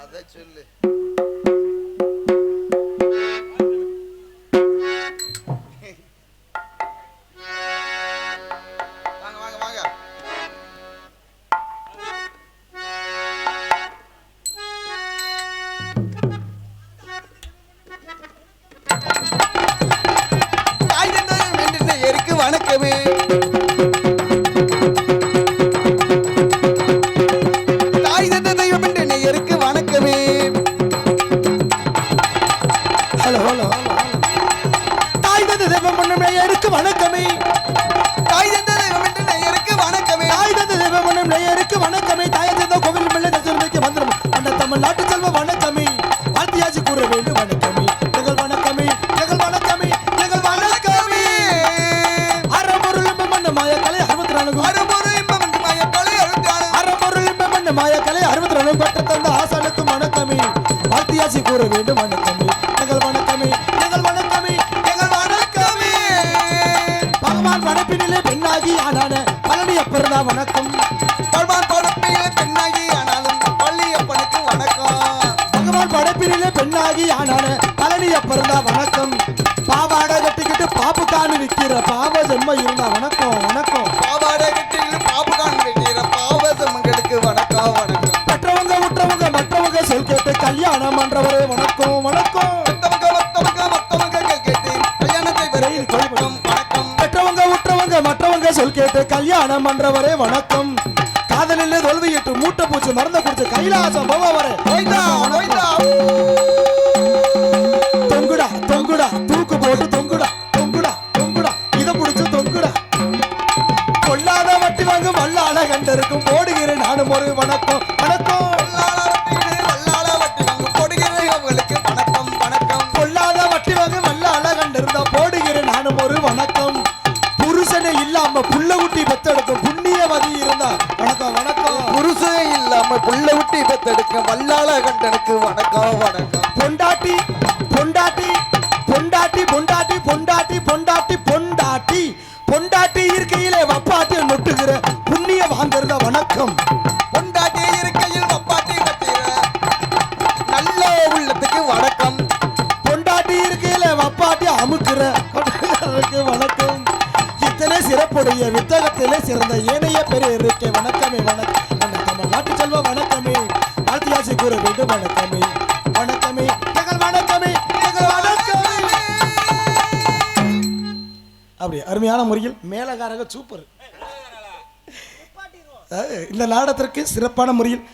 அத சொல்லு. வணக்கமே தாய் தந்த தெய்வம் என்று நேயருக்கு வணக்கமே. ஹலோ ஹலோ தாய் தந்த தெய்வம் என்று நேயருக்கு வணக்கமே. தாய் தந்த தெய்வம் என்று நேயருக்கு வணக்கமே. தாய் தந்த தெய்வம் என்று நேயருக்கு வணக்கமே. தாய் தந்த கோவில் பிள்ளை தசுமைக்கு வந்துடும் அந்த தமிழ்நாட்டு செல்வ வணக்கமே. வாழ்த்தியாச்சு கூற வேண்டும் வணக்கமே. எங்கள் வணக்கமே எங்கள் வணக்கமே எங்கள் வணக்கமே. அறம்பொருள் மண்ண மாயக்கலை 64 அறம்பொருள் மாயக்கலை 64 அறம்பொருள் மண்ண மாயக்கலை 64 பெற்ற தந்த ஆசானுக்கும் வணக்கமே. வாழ்த்தியாச்சு கூற வேண்டும் வணக்கமே. எங்கள் வணக்கமே எங்கள் வணக்கமே எங்கள் வணக்கமே. பகவான் படைப்பினிலே பெண்ணாகி ஆனான பழனியப்பர்தா வணக்கம். பகவான் படைப்பினிலே பெண்ணாகி ஆனாலும் பழனியப்பனுக்கு வணக்கம். பகவான் படைப்பினிலே பெண்ணாகி ஆனான பழனியப்பர்தா வணக்கம். பாவாடை கட்டிக்கிட்டு பாப்புக்கான்னு விற்கிற பாவ ஜென்ம இருந்தா வணக்கம் வணக்கம். பாவாடை கட்டிக்கிட்டு பாப்புக்கான்னு விற்கிற பாவ ஜென்மங்களுக்கு வணக்கம் வணக்கம். பெற்றவங்க உற்றவங்க மற்றவங்க சொல் கேட்டு கல்யாணம் பண்றவரே வணக்கம் வணக்கம். பெற்றவங்க உற்றவங்க மற்றவங்க சொல் கேட்டு கல்யாணம் பண்றவரே வணக்கம். காதலில் தோல்வியிட்டு மூட்டை பூச்சி மறந்த குடிச்சு கைலாசம் போவரே தொங்குடா தொங்குடா தூக்கு போட்டு தொங்குடா தொங்குடா தொங்குடா இத புடிச்சு தொங்குடா. கொல்லாத வட்டி வாங்க வல்லாள கண்டிருக்கும் போடுகிறேன் நானும் ஒரு வணக்கம் வணக்கம். கொல்லாத வட்டி வாங்க வல்லாள கண்டிருந்தா போடுகிறேன் நானும் ஒரு வணக்கம். புருஷனே இல்லாம புள்ள குட்டி பெத்தெடுக்கும் புண்ணியவதி இருந்தா வணக்கம் வணக்கம். புருஷனே இல்லாம புள்ள குட்டி பெத்தெடுக்க வல்லாள கண்டனுக்கு வணக்கம் வணக்கம். பொண்டாட்டி பொண்டாட்டி பொண்டாட்டி பொண்டாட்டி பொண்டாட்டி பொண்டாட்டி பொண்டாட்டி பொண்டாட்டி இருக்கையிலே வப்பாட்டி நொட்டுகிற புண்ணிய வாங்குறத வணக்கம். பொண்டாட்டி இருக்கையில் வப்பாட்டி நொட்டுகிற நல்ல உள்ளத்துக்கு வணக்கம். பொண்டாட்டி இருக்கையிலே வப்பாட்டி அமுக்குற வணக்கம். இத்தனை சிறப்புடைய வித்தகத்திலே சிறந்த ஏனைய பெரிய இருக்கை வணக்கமே வணக்கம். அந்த தமிழ்நாட்டு செல்வ வணக்கமே. வாழ்த்தியாசி கூற வேண்டும் வணக்கமே வணக்கமே எங்கள் வணக்கமே எங்கள் வணக்கமே. அப்படி அருமையான முறையில் மேலகாரக சூப்பர். இந்த நாடகத்திற்கு சிறப்பான முறையில்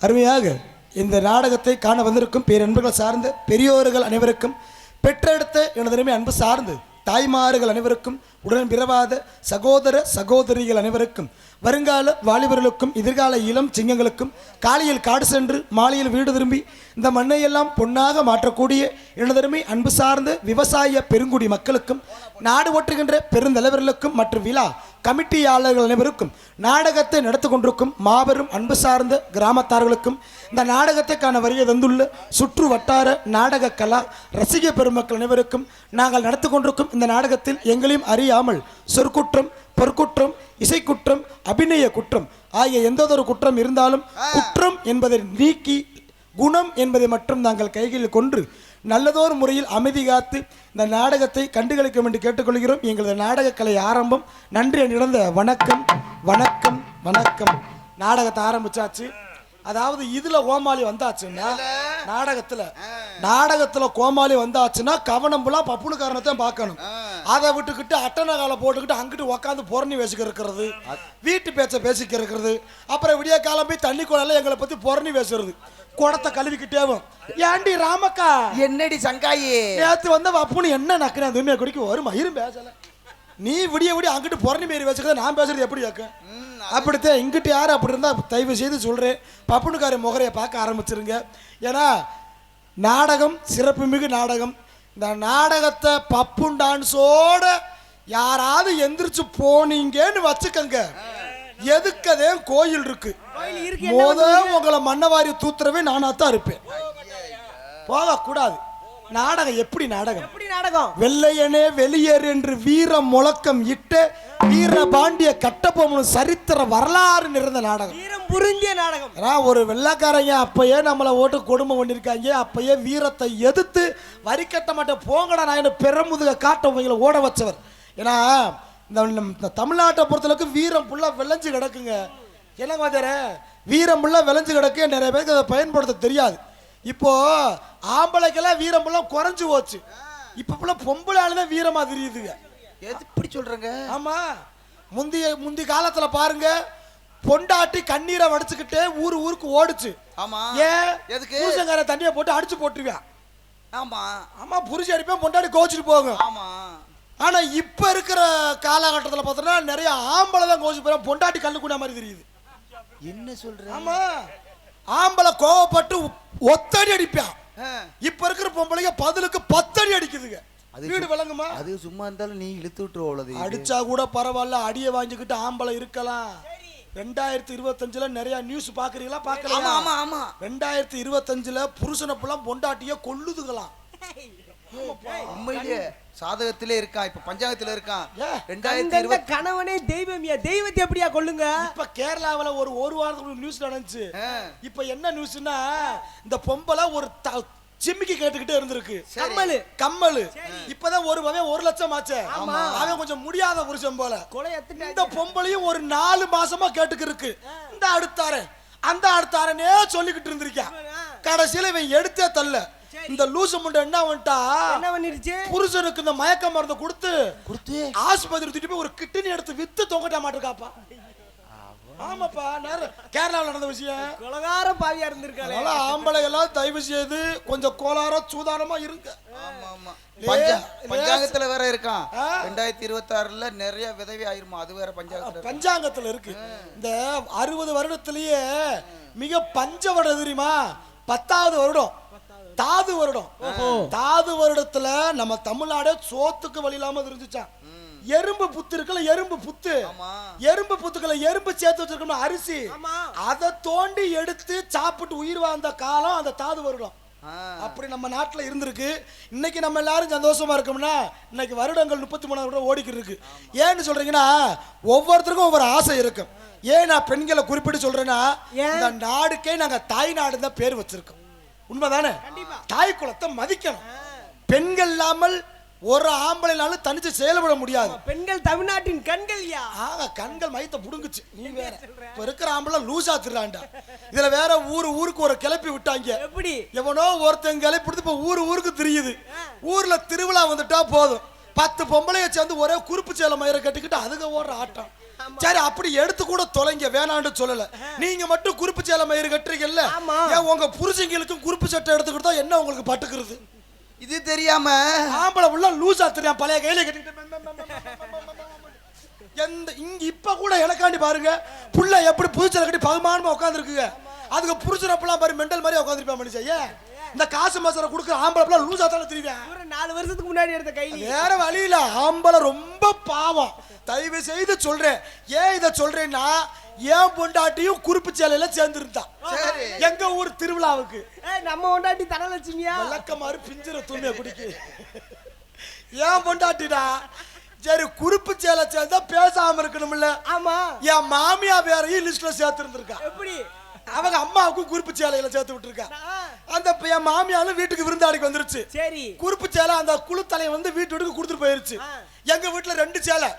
அருமையாக இந்த நாடகத்தை காண வந்திருக்கும் பேரன்புகள் சார்ந்த பெரியோர்கள் அனைவருக்கும் பெற்றெடுத்த எனது அன்பு சார்ந்து தாய்மார்கள் அனைவருக்கும் உடன் பிறவாத சகோதர சகோதரிகள் அனைவருக்கும் வருங்கால வாலிபர்களுக்கும் எதிர்கால இளம் சிங்கங்களுக்கும் காலையில் காடு சென்று மாலையில் வீடு திரும்பி இந்த மண்ணையெல்லாம் பொன்னாக மாற்றக்கூடிய எனதருமை அன்பு சார்ந்த விவசாய பெருங்குடி மக்களுக்கும் நாடு ஓட்டுகின்ற பெருந்தலைவர்களுக்கும் மற்றும் விழா கமிட்டியாளர்கள் அனைவருக்கும் நாடகத்தை நடத்தி கொண்டிருக்கும் மாபெரும் அன்பு சார்ந்த கிராமத்தார்களுக்கும் இந்த நாடகத்தை காண வருகை தந்துள்ள சுற்று வட்டார நாடக கலா ரசிக பெருமக்கள் அனைவருக்கும் நாங்கள் நடத்தி கொண்டிருக்கும் இந்த நாடகத்தில் எங்களையும் அறியாமல் சொற்குற்றம் பொற்குற்றம் இசைக்குற்றம் அபிநய குற்றம் ஆகிய எந்ததொரு குற்றம் இருந்தாலும் குற்றம் என்பதை நீக்கி குணம் என்பதை மட்டும் நாங்கள் கைகளில் கொண்டு நல்லதோர் முறையில் அமைதி காத்து இந்த நாடகத்தை கண்டுகளிக்கும் என்று கேட்டுக்கொள்கிறோம். எங்களது நாடக கலை ஆரம்பம். நன்றி நடந்த வணக்கம் வணக்கம் வணக்கம். நாடகத்தை ஆரம்பிச்சாச்சு. அதாவது இதுல கோமாளி வந்தாச்சுன்னா நாடகத்துல கோமாளி வந்தாச்சுன்னா கவனம் புலா பப்புனு காரணத்தை பார்க்கணும். அதை விட்டுக்கிட்டு அட்டனை காலை போட்டுக்கிட்டு அங்கிட்டு உக்காந்து பொறணி பேசிக்க இருக்கிறது, வீட்டு பேச்ச பேசிக்க இருக்கிறது, அப்புறம் விடிய காலம் போய் தண்ணி குழால எங்களை பத்தி பொறணி பேசுறது, குடத்தை கழுவிக்கிட்டேவும். ஏண்டி ராமக்கா என்னடி சங்காயி நேத்து வந்த வப்புனு என்ன நக்குறேன் துணியை குடிக்க ஒரு மயிரும் பேசல. நீ விடிய பொறணி மாரி பேசுகிறத நான் பேசுறது எப்படி கேட்க? அப்படித்தான் இங்கிட்டு யார் அப்படி இருந்தால் தயவு செய்து சொல்கிறேன், பப்புனுக்கார முகரையை பார்க்க ஆரம்பிச்சிருங்க. ஏன்னா நாடகம் சிறப்புமிகு நாடகம். இந்த நாடகத்தை பப்புன் டான்ஸோட யாராவது எந்திரிச்சு போனீங்கன்னு வச்சுக்கங்க, எதுக்கதே கோயில் இருக்கு. உங்களை மண்ணவாரி தூத்துறவே நானாத்தான் இருப்பேன். போகக்கூடாது. நாடகம் எப்படி நாடகம்? எப்படி நாடகம்? வெள்ளையனே வெளியேறு என்று வீர முழக்கம் இட்டு வீர பாண்டிய கட்டபொம்மன் சரித்திர வரலாறு நிறைந்த நாடகம். வீரம் புரிந்திய நாடகம். ஒரு வெள்ளைக்காரங்க அப்பயே நம்மளை ஓட்டு கொடுமை பண்ணிருக்காங்க. அப்பயே வீரத்தை எதிர்த்து வரி கட்ட மாட்டேன் போங்கடா நான் பெருமுதுக காட்டவங்களை ஓட வச்சவர். ஏன்னா இந்த தமிழ்நாட்டை பொறுத்தளவுக்கு வீரம் ஃபுல்லா விளைஞ்சு கிடக்குங்க. என்ன மாதிரி வீரம் ஃபுல்லா விளைஞ்சு கிடக்கு. நிறைய பேருக்கு அதை பயன்படுத்த தெரியாது. இப்போ ஆம்பளைக்கெல்லாம் வீரம் ஃபுல்லா குறைஞ்சு போச்சு. இப்ப ஃபுல்லா பொம்பளை ஆளுதான் வீரமா தெரியுதுங்க. எது இப்படி சொல்றங்க? ஆமா, முந்தி காலத்துல பாருங்க, பொண்டாட்டி கண்ணீரை வடிச்சுக்கிட்டே ஊருக்கு ஓடுச்சு. ஆமா. ஏன்? எதுக்கு? புருஷங்கார தண்ணியை போட்டு அடிச்சு போட்டுருவேன். ஆமா ஆமா, புருஷன் அடிப்பேன், பொண்டாட்டி கோச்சிட்டு போகும். ஆமா. ஆனா இப்ப இருக்கிற காலகட்டத்தில் பார்த்தோம்னா நிறைய ஆம்பளை தான் கோச்சு போறோம். பொண்டாட்டி கல்லு கூட மாதிரி தெரியுது. என்ன சொல்ற? ஆமா, ஆம்பளை கோவப்பட்டு ஒத்தடி அடிப்பான். இப்ப இருக்கிற பொம்பளைங்க பதிலுக்கு 10 அடி அடிக்குதுங்க. வீடு விளங்குமா? அது சும்மா இருந்தாலும் நீ இழுத்து விட்டுருவோம். அடிச்சா கூட பரவாயில்ல, அடியை வாங்கிக்கிட்டு ஆம்பளை இருக்கலாம். 2025 நிறைய நியூஸ் பாக்குறீங்களா? பாக்கலாம். ஆமா ஆமா. 2025 புருஷனை புல்லாம் பொண்டாட்டிய கொல்லுதுங்களாம். உண்மையிலேயே சாதகத்திலே இருக்கான், இப்ப பஞ்சாயத்துல இருக்கான். 2020 கணவனே தெய்வமியா, தெய்வத்தை எப்படியா கொல்லுங்க? இப்ப கேரளாவுல ஒரு வாரத்துக்கு நியூஸ் நடந்துச்சு. இப்ப என்ன நியூஸ்னா, இந்த பொம்பளை ஒரு ஜிம்மிக்கு கேட்டுக்கிட்டே இருந்திருக்கு. கம்மலு இப்பதான் ஒரு 1 லட்சம் ஆச்சு. அவன் கொஞ்சம் முடியாத புருஷன் போல. இந்த பொம்பளையும் ஒரு 4 மாசமா கேட்டுக்கிருக்கு. இந்த அடுத்தாரன் அந்த அடுத்தாரனே சொல்லிக்கிட்டு இருந்திருக்கான். கடைசியில இவன் எடுத்தே தள்ள. இந்த லூசு முண்டை என்ன பண்ணிருச்சு, புருஷனுக்கு இந்த மயக்க மருந்து கொடுத்து ஆஸ்பத்திரி தூக்கிட்டு போய் ஒரு கிட்னி எடுத்து வித்து தொங்கட்ட மாட்டிருக்காப்பா. ஆமாப்பா, கேரளாவில் நடந்த விஷயம். கொலகார பாவியா இருந்திருக்காங்க. ஆம்பளை எல்லாம் தயவு செய்து கொஞ்சம் கோளார சூதானமா இருங்க. பஞ்சாங்கத்துல வேற இருக்கான். 2026 நிறைய விதவி ஆயிருமா, அது வேற பஞ்சாங்கத்துல இருக்கு. இந்த 60 வருடத்திலேயே மிக பஞ்ச வருடம் தெரியுமா? 10வது வருடம் தாது வருடம். தாது வருடத்துல நம்ம தமிழ்நாடு சோத்துக்கு வழி இல்லாம இருந்துச்சான். எறும்பு புத்து இருக்குல்ல, எறும்பு புத்துக்களை எறும்பு சேர்த்து வச்சிருக்கணும் அரிசி. அதை தோண்டி எடுத்து சாப்பிட்டு உயிர் வாழ்ந்த காலம் அந்த தாது வருடம். அப்படி நம்ம நாட்டுல இருந்திருக்கு. இன்னைக்கு நம்ம எல்லாரும் சந்தோஷமா இருக்கோம்னா இன்னைக்கு வருடங்கள் 33 வருடம் ஓடிக்கிட்டு இருக்கு. ஏன்னு சொல்றீங்கன்னா, ஒவ்வொருத்தருக்கும் ஒவ்வொரு ஆசை இருக்கும். ஏன் நான் பெண்களை குறிப்பிட்டு சொல்றேன்னா, இந்த நாடுக்கே நாங்க தாய் நாடு தான் பேர் வச்சிருக்கோம். உண்மைதானே? தாய் குலத்தை மதிக்கணும். பெண்கள் இல்லாமல் ஒரு ஆம்பளைனாலும் தனிச்சு செயல்பட முடியாது. பெண்கள் தமிழ்நாட்டின் கண்கள். கண்கள் மையத்தை புடுங்குச்சு. நீ வேற இப்ப இருக்கிற ஆம்பளை லூசா திருடாண்டா. இதுல வேற ஊருக்கு ஒரு கிளப்பி விட்டாங்க. எப்படி? எவனோ ஒருத்தன் கிளப்பி இப்ப ஊருக்கு தெரியுது. ஊர்ல திருவிழா வந்துட்டா போதும், 10 பொம்பளைய சேர்ந்து ஒரே குறுப்பு சேலை மயிரை கட்டிக்கிட்டு அதுங்க ஓடுற ஆட்டம். சரி, அப்படி எடுத்து கூட தொலைங்க, வேணான்னு சொல்லல. நீங்க மட்டும் குறுப்பு சேலை மயிறு கட்டுறீங்கல்ல, உங்க புருஷங்களுக்கும் குறுப்பு சட்டை எடுத்துக்கிட்டா என்ன உங்களுக்கு பட்டுக்கிறது? இது தெரியாம ஆம்பளை உள்ள லூசா தெரியாம பழைய கையில கட்டிட்டு இங்க இப்ப கூட எனக்காண்டி பாருங்க, புள்ள எப்படி புதுச்சேலை கட்டி பகுமானமா உட்காந்துருக்குங்க. அதுக்கு புருஷனப்பெல்லாம் பாரு மெண்டல் மாதிரி உட்காந்துருப்பேன் மனுஷன். இந்த காசு மசாலா கொடுக்குற ஆம்பளை லூசா தானே தெரியுவேன். 4 வருஷத்துக்கு முன்னாடி எடுத்த கை வேற வழியில ஆம்பளை ரொம்ப பாவம். தயவு செய்து சொல்றேன். ஏன் இதை சொல்றேன்னா, ஏன் பொண்டாட்டியும் குறுப்பு சேலையில சேர்ந்துருந்தா எங்க ஊர் திருவிழாவுக்கு. நம்ம பொண்டாட்டி தனலட்சுமியா விளக்கமாறு பிஞ்சிர தூமிய குடிக்கு. ஏன் பொண்டாட்டிடா சரி குறுப்பு சேலை சேர்ந்தா பேசாம இருக்கணும்ல. ஆமா, என் மாமியா வேறையும் லிஸ்ட்ல சேர்த்து இருந்திருக்கா. எப்படி? அவங்க அம்மாவுக்கும் குறுப்பு சேலையில சேர்த்து விட்டுருக்கா. அந்த என் மாமியாலும் வீட்டுக்கு விருந்தாளிக்கு வந்துருச்சு. சரி, குறுப்பு சேலை அந்த குழு தலையை வந்து வீட்டுக்கு கொடுத்துட்டு போயிருச்சு. எங்க வீட்டுல 2 சேலை.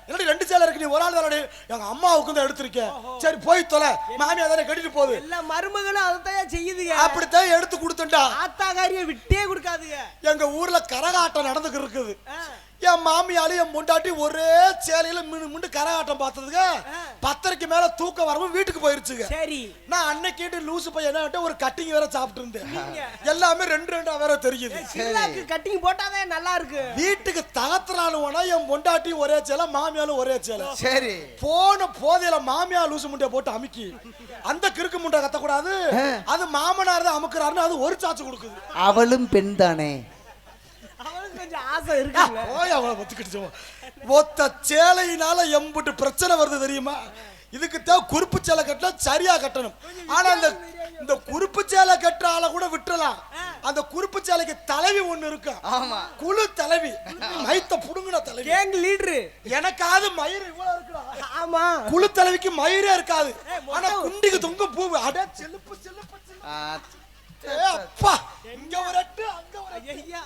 என்னடி 2 சேலை இருக்கு, நீ ஒரு ஆள் தானே? எங்க அம்மாவுக்கு தான் எடுத்திருக்கேன். சரி போய் தொலை, மாமியா தானே கட்டிட்டு போகுது. எல்லா மருமகளும் அதைத்தான் செய்யுதுங்க. அப்படித்தான் எடுத்து கொடுத்துட்டா. ஆத்தாகாரிய விட்டே கொடுக்காதுங்க. எங்க ஊர்ல கரகாட்டம் நடந்துக்கு இருக்குது. என் மாமியாலும் என் முண்டாட்டி ஒரே சேலையில மின்னு கரகாட்டம் பார்த்ததுங்க. 10:30 மேல தூக்கம் வரவும் வீட்டுக்கு போயிருச்சுங்க. சரி, நான் அன்னைக்கு லூசு பையன் ஒரு கட்டிங் வேற சாப்பிட்டு இருந்தேன். எல்லாமே 2 வேற தெரியுது. கட்டிங் போட்டாவே நல்லா இருக்கு. வீட்டுக்கு தகத்துறானுவனா என் பொண்டாட்டி ஒரே சேலை, மாமியாலும் ஒரே சேலை. சரி, போன போதையில மாமியா லூசு முண்டைய போட்டு அமுக்கி அந்த கிறுக்கு முண்டை கத்தக்கூடாது, அது மாமனார் தான் அமுக்குறாருன்னு அது ஒரு சாச்சு கொடுக்குது. அவளும் பெண் தானே, கொஞ்சம் ஆசை இருக்குங்க. ஓய் அவளை ஒத்துக்கிட்டு ஒத்த சேலையினால எம்புட்டு பிரச்சனை வருது தெரியுமா? இதுக்கு குறுப்பு சேலை கட்டினா சரியா கட்டணும். ஆனா இந்த குறுப்பு சேலை கட்டுற ஆளை கூட விட்டுறலாம். அந்த குறுப்பு சேலைக்கு தலைவி ஒண்ணு இருக்கு. ஆமா, குழு தலைவி, மைத்த புடுங்குன தலைவி, கேங் லீடர். எனக்காவது மயிர் இவ்வளவு இருக்குடா. ஆமா, குழு தலைவிக்கு மயிரே இருக்காது. ஆனா குண்டிக்கு தொங்கும் பூ. அட செலுப்பு செலுப்பு செலுப்பு. அப்பா, இங்க ஒரு அட்டு, அங்க ஒரு அட்டு. ஐயா,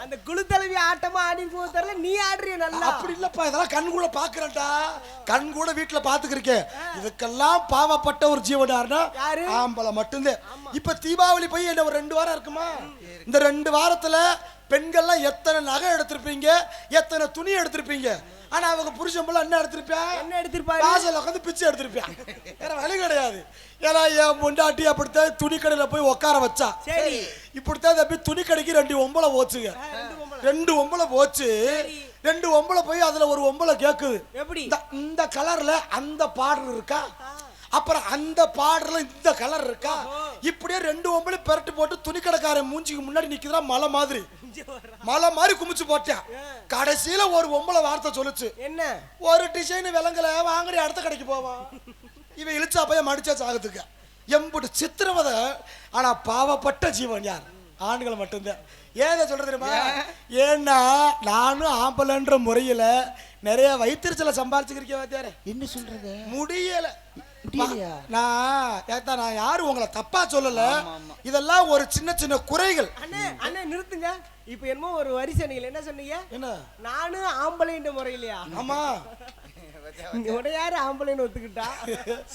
அந்த குழு தலைவி ஆட்டமா ஆடி போக தெரியல, நீ ஆடுறிய நல்லா. அப்படி இல்லப்பா, இதெல்லாம் கண் கூட பாக்குறேன்டா. கண் கூட வீட்டுல பாத்துக்கிருக்கேன். இதுக்கெல்லாம் பாவப்பட்ட ஒரு ஜீவனார்னா ஆம்பளை மட்டும்தான். இப்ப தீபாவளி போய் என்ன ஒரு 2 வாரம் இருக்குமா? இந்த 2 வாரத்துல பெண்கள்லாம் எத்தனை நகை எடுத்திருப்பீங்க, எத்தனை துணி எடுத்திருப்பீங்க. ஆனா அவங்க புருஷன் போல என்ன எடுத்திருப்பாங்க? வாசல் உட்காந்து பிச்சை எடுத்திருப்பான். வேற வழி கிடையாது. ஏன்னா என் பொண்டாட்டி அப்படித்தான் துணி கடையில போய் உட்கார வச்சா. இப்படித்தான் தம்பி துணி கடைக்கு 2 ஒம்பளை போச்சுங்க. 2 ஒம்பளை போச்சு. 2 ஒம்பளை போய் அதுல ஒரு ஒம்பளை கேக்குது, எப்படி இந்த கலர்ல அந்த பார்டர் இருக்கா, அப்புறம் அந்த பார்டர்ல இந்த கலர் இருக்கா. இப்படியே 2 ஒம்பளை பெரட்டு போட்டு துணி கடைக்காரன் மூஞ்சிக்கு முன்னாடி நிக்குதா மலை மாதிரி குமிச்சு போட்டேன். கடைசியில ஒரு ஒம்பளை வார்த்தை சொல்லுச்சு, என்ன ஒரு டிசைன் விலங்கல வாங்குற அடுத்த கடைக்கு போவான். இவன் இழுச்சா போய் மடிச்சா சாகத்துக்கு எம்புட்டு சித்திரவதை. ஆனா பாவப்பட்ட ஜீவன் யார்? ஆண்கள் மட்டும்தான். ஏன் சொல்றது தெரியுமா? ஏன்னா நானும் ஆம்பளைன்ற முறையில நிறைய வயிற்றுச்சலை சம்பாரிச்சுக்கிறேன். என்ன சொல்றது? முடியல. நான் யாரும் உங்களை தப்பா சொல்லல. இதெல்லாம் ஒரு சின்ன சின்ன குறைகள். அண்ணே நிறுத்துங்க. இப்ப என்னமோ ஒரு வரி சொன்னீங்க, என்ன சொன்னீங்க? என்ன நானும் ஆம்பளைன்ற முறையிலையா? ஆமா, யாரு ஆம்பளைன்னு ஒத்துக்கிட்டா?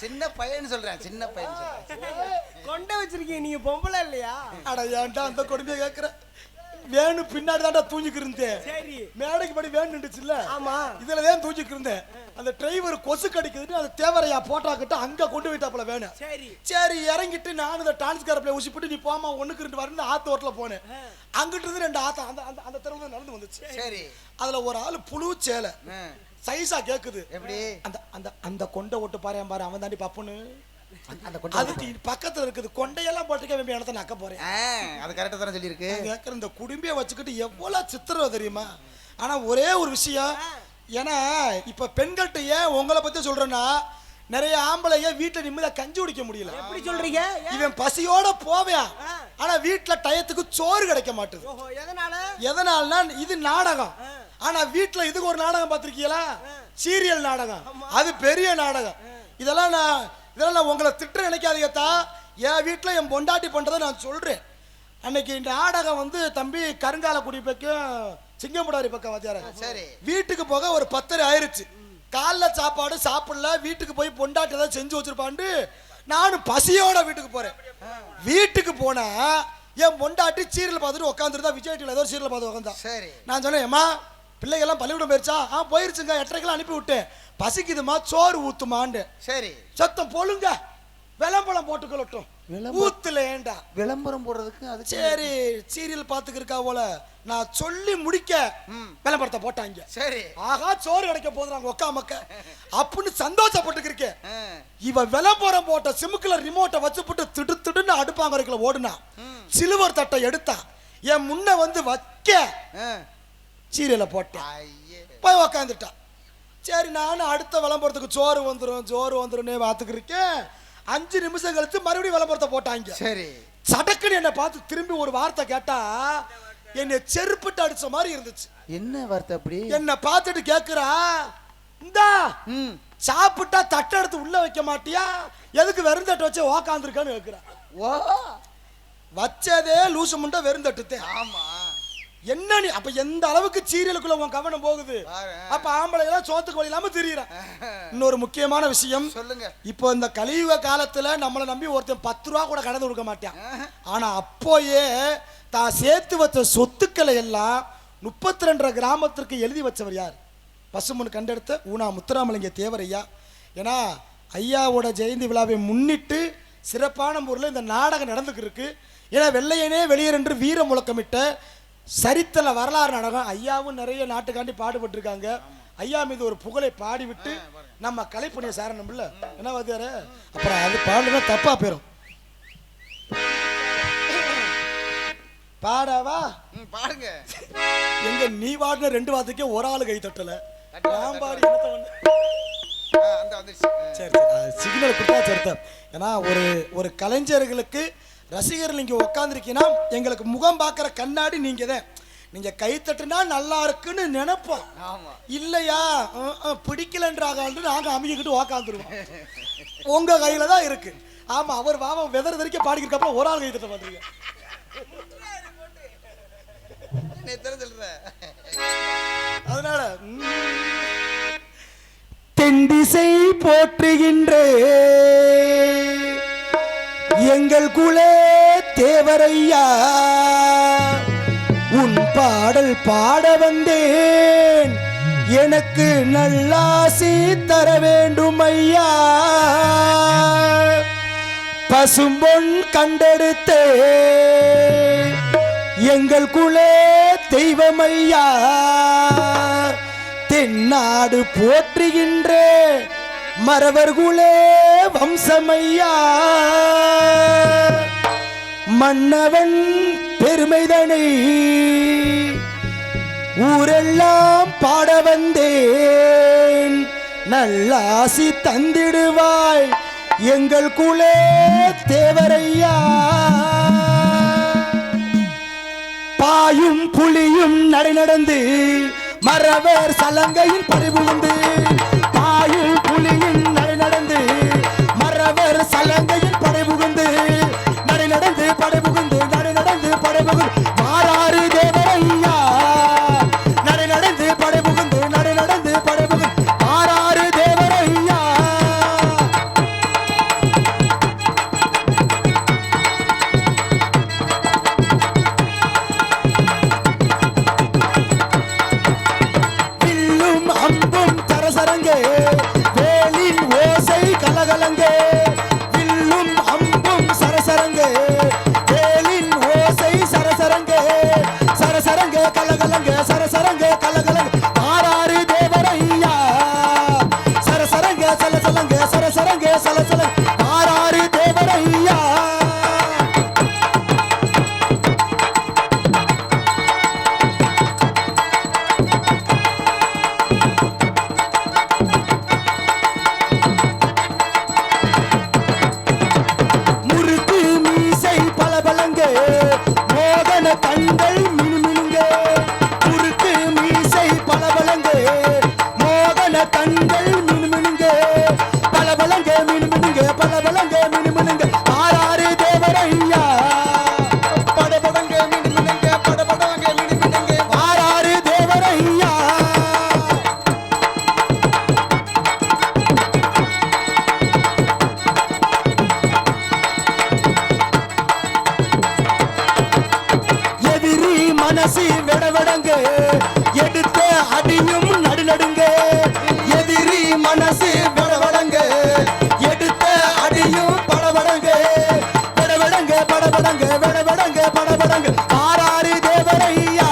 சின்ன பையன் சொல்றேன், சின்ன பையன் கொண்ட வச்சிருக்கீங்க, நீங்க பொம்பளை இல்லையா? அட ஏன்டா அந்த கொடுமையை கேக்குற? வேணு பின்னாடி தான்டா தூங்கிக்கு இருந்தேன். மேடைக்கு படி வேணுச்சுல்ல, ஆமா, இதுலதான் தூங்கிக்கு இருந்தேன். அந்த டிரைவர் கொசு கடிக்குதுன்னு அந்த தேவரையா போட்டா கிட்ட அங்க கொண்டு போயிட்டாப்புல வேணும். சரி இறங்கிட்டு நானும் இந்த டான்ஸ்காரப்பில் ஊசிப்பட்டு நீ போமா 1க்கு 2 வரணும் ஆத்து ஓட்டல போனேன். அங்கிட்டு இருந்து 2 ஆத்தா அந்த அந்த தெருவுல நடந்து வந்துச்சு. சரி, அதுல ஒரு ஆளு புழு சேலை சைஸா கேக்குது. எப்படி அந்த அந்த அந்த கொண்டை ஓட்டு பாரு பாரு, அவன் தாண்டி பப்புன்னு அதுக்கு பக்கத்துல இருக்குது. கொண்டையெல்லாம் போட்டுக்க இடத்த நக்க போறேன். அது கரெக்டா தானே சொல்லியிருக்கு. கேட்கற இந்த குடும்பிய வச்சுக்கிட்டு எவ்வளவு சித்திரம் தெரியுமா? ஆனா ஒரே ஒரு விஷயம், ஏன்னா இப்ப பெண்கள்கிட்ட ஏன் உங்களை பத்தி சொல்றேன்னா, நிறைய ஆம்பளைய வீட்டுல நிம்மதியா கஞ்சி குடிக்க முடியல. எப்படி சொல்றீங்க? இவன் பசியோட போவேன், ஆனா வீட்டுல டயத்துக்கு சோறு கிடைக்க மாட்டுது. எதனாலனா இது நாடகம். ஆனா வீட்டுல இதுக்கு ஒரு நாடகம் பார்த்திருக்கீங்களா? சீரியல் நாடகம். அது பெரிய நாடகம். இதெல்லாம் நான் உங்களை திட்ட நினைக்காதீங்கத்தா. என் வீட்டுல என் பொண்டாட்டி பண்றதை நான் சொல்றேன். அன்னைக்கு இந்த நாடகம் வந்து தம்பி கருங்கால குடி பக்கம் சிங்கம்புடாரி பக்கம் வாத்தியார. சரி, வீட்டுக்கு போக ஒரு 10:30 ஆயிருச்சு. காலைல சாப்பாடு சாப்பிடல. வீட்டுக்கு போய் பொண்டாட்டி ஏதாவது செஞ்சு வச்சிருப்பான்னு நானும் பசியோட வீட்டுக்கு போறேன். வீட்டுக்கு போனா என் பொண்டாட்டி சீரியல் பார்த்துட்டு உட்காந்துருந்தா. விஜய் டிவில ஏதோ சீரியல் பார்த்து உட்காந்தா. சரி, நான் சொன்னேன், ஏமா பிள்ளைகள்லாம் பள்ளிக்கூடம் போயிருச்சா? போயிருச்சுங்க, 8:30 அனுப்பி விட்டேன். பசிக்குதுமா, சோறு ஊத்துமாண்டு. சரி, சத்தம் போலுங்க, விளம்பரம் போட்டுக்கொள்ளட்டும். ஊத்துலேண்டா விளம்பரம் போடுறதுக்கு அது. சரி, சீரியல் பாத்துக்கிருக்கா போல. நான் சொல்லி முடிக்க விளம்பரத்தை போட்டாங்க. சரி, ஆகா சோறு கிடைக்க போதுறாங்க ஒக்கா மக்க அப்படின்னு சந்தோஷப்பட்டுக்கிருக்கேன். இவ விளம்பரம் போட்ட சிமுக்குல ரிமோட்டை வச்சுப்பட்டு திடு திடுன்னு அடுப்பாங்க வரைக்கும் ஓடுனா. சிலுவர் தட்டை எடுத்தா என் முன்ன வந்து வைக்க சீரியலை போட்டேன். போய் உக்காந்துட்டா. சரி, நானும் அடுத்த விளம்பரத்துக்கு சோறு வந்துடும் பார்த்துக்கிருக்கேன். 5 நிமிஷம் கழிச்சு மறுபடியும் விளம்பரத்தை போட்டாங்க. சரி, சடக்குன்னு என்னை பார்த்து திரும்பி ஒரு வார்த்தை கேட்டா என்னை செருப்பிட்டு அடிச்ச மாதிரி இருந்துச்சு. என்ன வார்த்தை? அப்படி என்னை பார்த்துட்டு கேக்குறா, இந்தா சாப்பிட்டா தட்டை எடுத்து உள்ள வைக்க மாட்டியா? எதுக்கு வெறும் தட்டு வச்சு உக்காந்துருக்கான்னு கேக்குறா. வச்சதே லூசு முண்டை வெறும் தட்டுத்தே. ஆமா, என்ன நீ அப்ப எந்த அளவுக்கு சீரியலுக்குள்ள உன் கவனம் போகுது? அப்ப ஆம்பளை எல்லாம் சோத்துக்கு வழி இல்லாம தெரியுறான். இன்னொரு முக்கியமான விஷயம் சொல்லுங்க. இப்போ இந்த கலியுக காலத்துல நம்மளை நம்பி ஒருத்தன் 10 ரூபா கூட கடந்து கொடுக்க மாட்டான். ஆனா அப்போயே தான் சேர்த்து வச்ச சொத்துக்களை எல்லாம் 32 கிராமத்திற்கு எழுதி வச்சவர் யார்? பசுமன் கண்டெடுத்த ஊனா முத்துராமலிங்க தேவரையா. ஏன்னா ஐயாவோட ஜெயந்தி விழாவை முன்னிட்டு சிறப்பான முறையில் இந்த நாடகம் நடந்துக்கிட்டு இருக்கு. ஏன்னா வெள்ளையனே வெளியேறு என்று வீர முழக்கமிட்ட சரித்திர வரலாறு நாடகம். ஐயாவும் நிறைய நாட்டுக்காண்டி பாடுபட்டு இருக்காங்க. ஐயா மீது ஒரு புகழை பாடிவிட்டு நம்ம கலைப்பணியை சாரணும் இல்ல என்ன வாத்தியார? அப்புறம் அது பாடுனா தப்பா போயிரும். பாடாவா? பாடுங்க. எங்க நீ பாடின 2 வார்த்தைக்கே ஒரு ஆளு கை தட்டல. நான் பாடி சரி சரி சிக்னல் கொடுத்தா சரிதான். ஏன்னா ஒரு கலைஞர்களுக்கு ரசிகர்கள் இங்கே உட்காந்துருக்கீங்கன்னா எங்களுக்கு முகம் பார்க்குற கண்ணாடி நீங்கள் தான். நீங்கள் கை தட்டுனா நல்லா இருக்குன்னு நினைப்போம். இல்லையா பிடிக்கலன்றாங்க நாங்கள் அமைக்கிட்டு உக்காந்துருவோம். உங்கள் கையில் தான் இருக்கு. ஆமாம் அவர் வாம வெதர் வரைக்கும் பாடிக்கிறப்ப ஒரு ஆள் கை தட்ட வந்துருங்க. அதனால தென்திசை போற்றுகின்ற எங்கள் குலே தேவரையா உன் பாடல் பாட வந்தேன் எனக்கு நல்லாசி தர வேண்டும் ஐயா. பசும்பொன் கண்டெடுத்தே எங்கள் குலே தெய்வமையா தென்னாடு போற்றுகின்ற மறவர்குலே வம்சமையா. மன்னவன் பெருமைதனை ஊரெல்லாம் பாட வந்தேன் நல்லாசி தந்திடுவாய் எங்கள் குலே தேவரையா. பாயும் புலியும் நடை நடந்து மறவர் சலங்கையில் பறிபுகுந்து பாயும் புலியும் நடை நடந்து மறவர் சலங்கையில் படைபுகுந்து நடை நடந்து படைபுகுந்து நடை நடந்து படைபுகுந்து மாறாறு தேவரையா நடை நடந்து படைபுகுந்து நடை நடந்து படைபுகுந்து மாறாறு தேவரையா. அம்பும் தரசரங்கே வேலின் ஓசை கலகலங்கே வில்லும் அம்பும் சரசரங்கே வேலின் ஓசை சரசரங்கே சரசரங்கே கலகலங்கே சரசரங்கே கலகலங்கே ஆறாறு தேவரையா சரசரங்கே சலசலங்கே சரசரங்கே சலசலங்கே ஆறாறு தேவரையா. கண்கள் மினுமினுங்க குறுக்கு மீசை பலபலங்க மோகன கண்கள் மினுமினுங்க பலபலங்க மினுமினுங்க பலபலங்க மினுமினுங்க ஆறாறு தேவரையா படபடங்க மினுமினுங்க படபடங்க மினுமினுங்க ஆறாறு தேவரையா. மனசு விடவிடங்க எடுத்த அடியும் நடுநடுங்க எதிரி மனசு விடவடங்க எடுத்த அடியும் படவடங்க விடவிடங்க படவடங்க விடவிடங்க படவடங்க ஆறாறு தேவரையா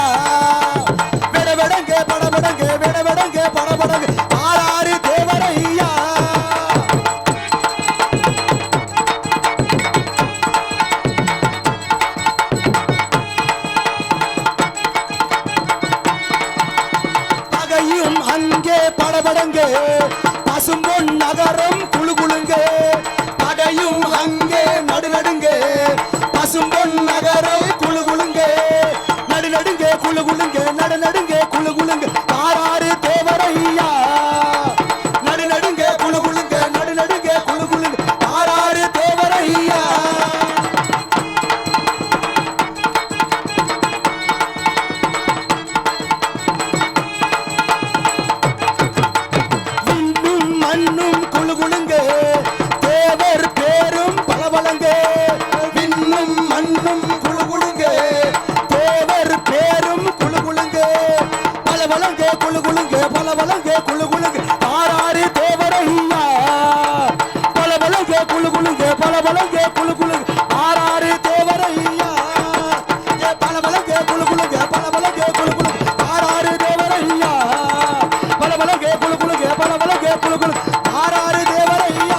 விடவிடங்க படவடங்க விடவிடங்க படவடங்க ஆறாறு தேவரையா. அங்கே படபடங்க பசும்பொன் நகரம் குழுகுழுங்க படையும் அங்கே நடுநடுங்க பசும்பொன் நகரம் குழுகுழுங்க நடுநடுங்க குழுகுழுங்க நடுநடுங்க குழுகுழுங்க ஆறாறு தேவரையா நடுநடுங்க குழுகுழுங்க நடுநடுங்க குழுகுழுங்க ஆறாறு தேவரையா. மண்ணும் குழுகுழுங்க தேவர் பேரும் பலபலங்க விண்ணும் மண்ணும் குழுகுழுங்க தேவர் பேரும் குழுகுழுங்க பலபலங்க குழுகுழுங்க பலபலங்க குழுகுழுங்க ஆறாறு தேவரையா பலபலங்க குழுகுழுங்க பலபலங்க குழுகுழுங்க ஆறாறு தேவரையா பலபலங்க குழுகுழுங்க பலபலங்க குழுகுழுங்க ஆறாறு தேவரையா பலபலங்க குழுகுழுங்க பலபலங்க குழுகுழுங்க ஆறாறு தேவரையா.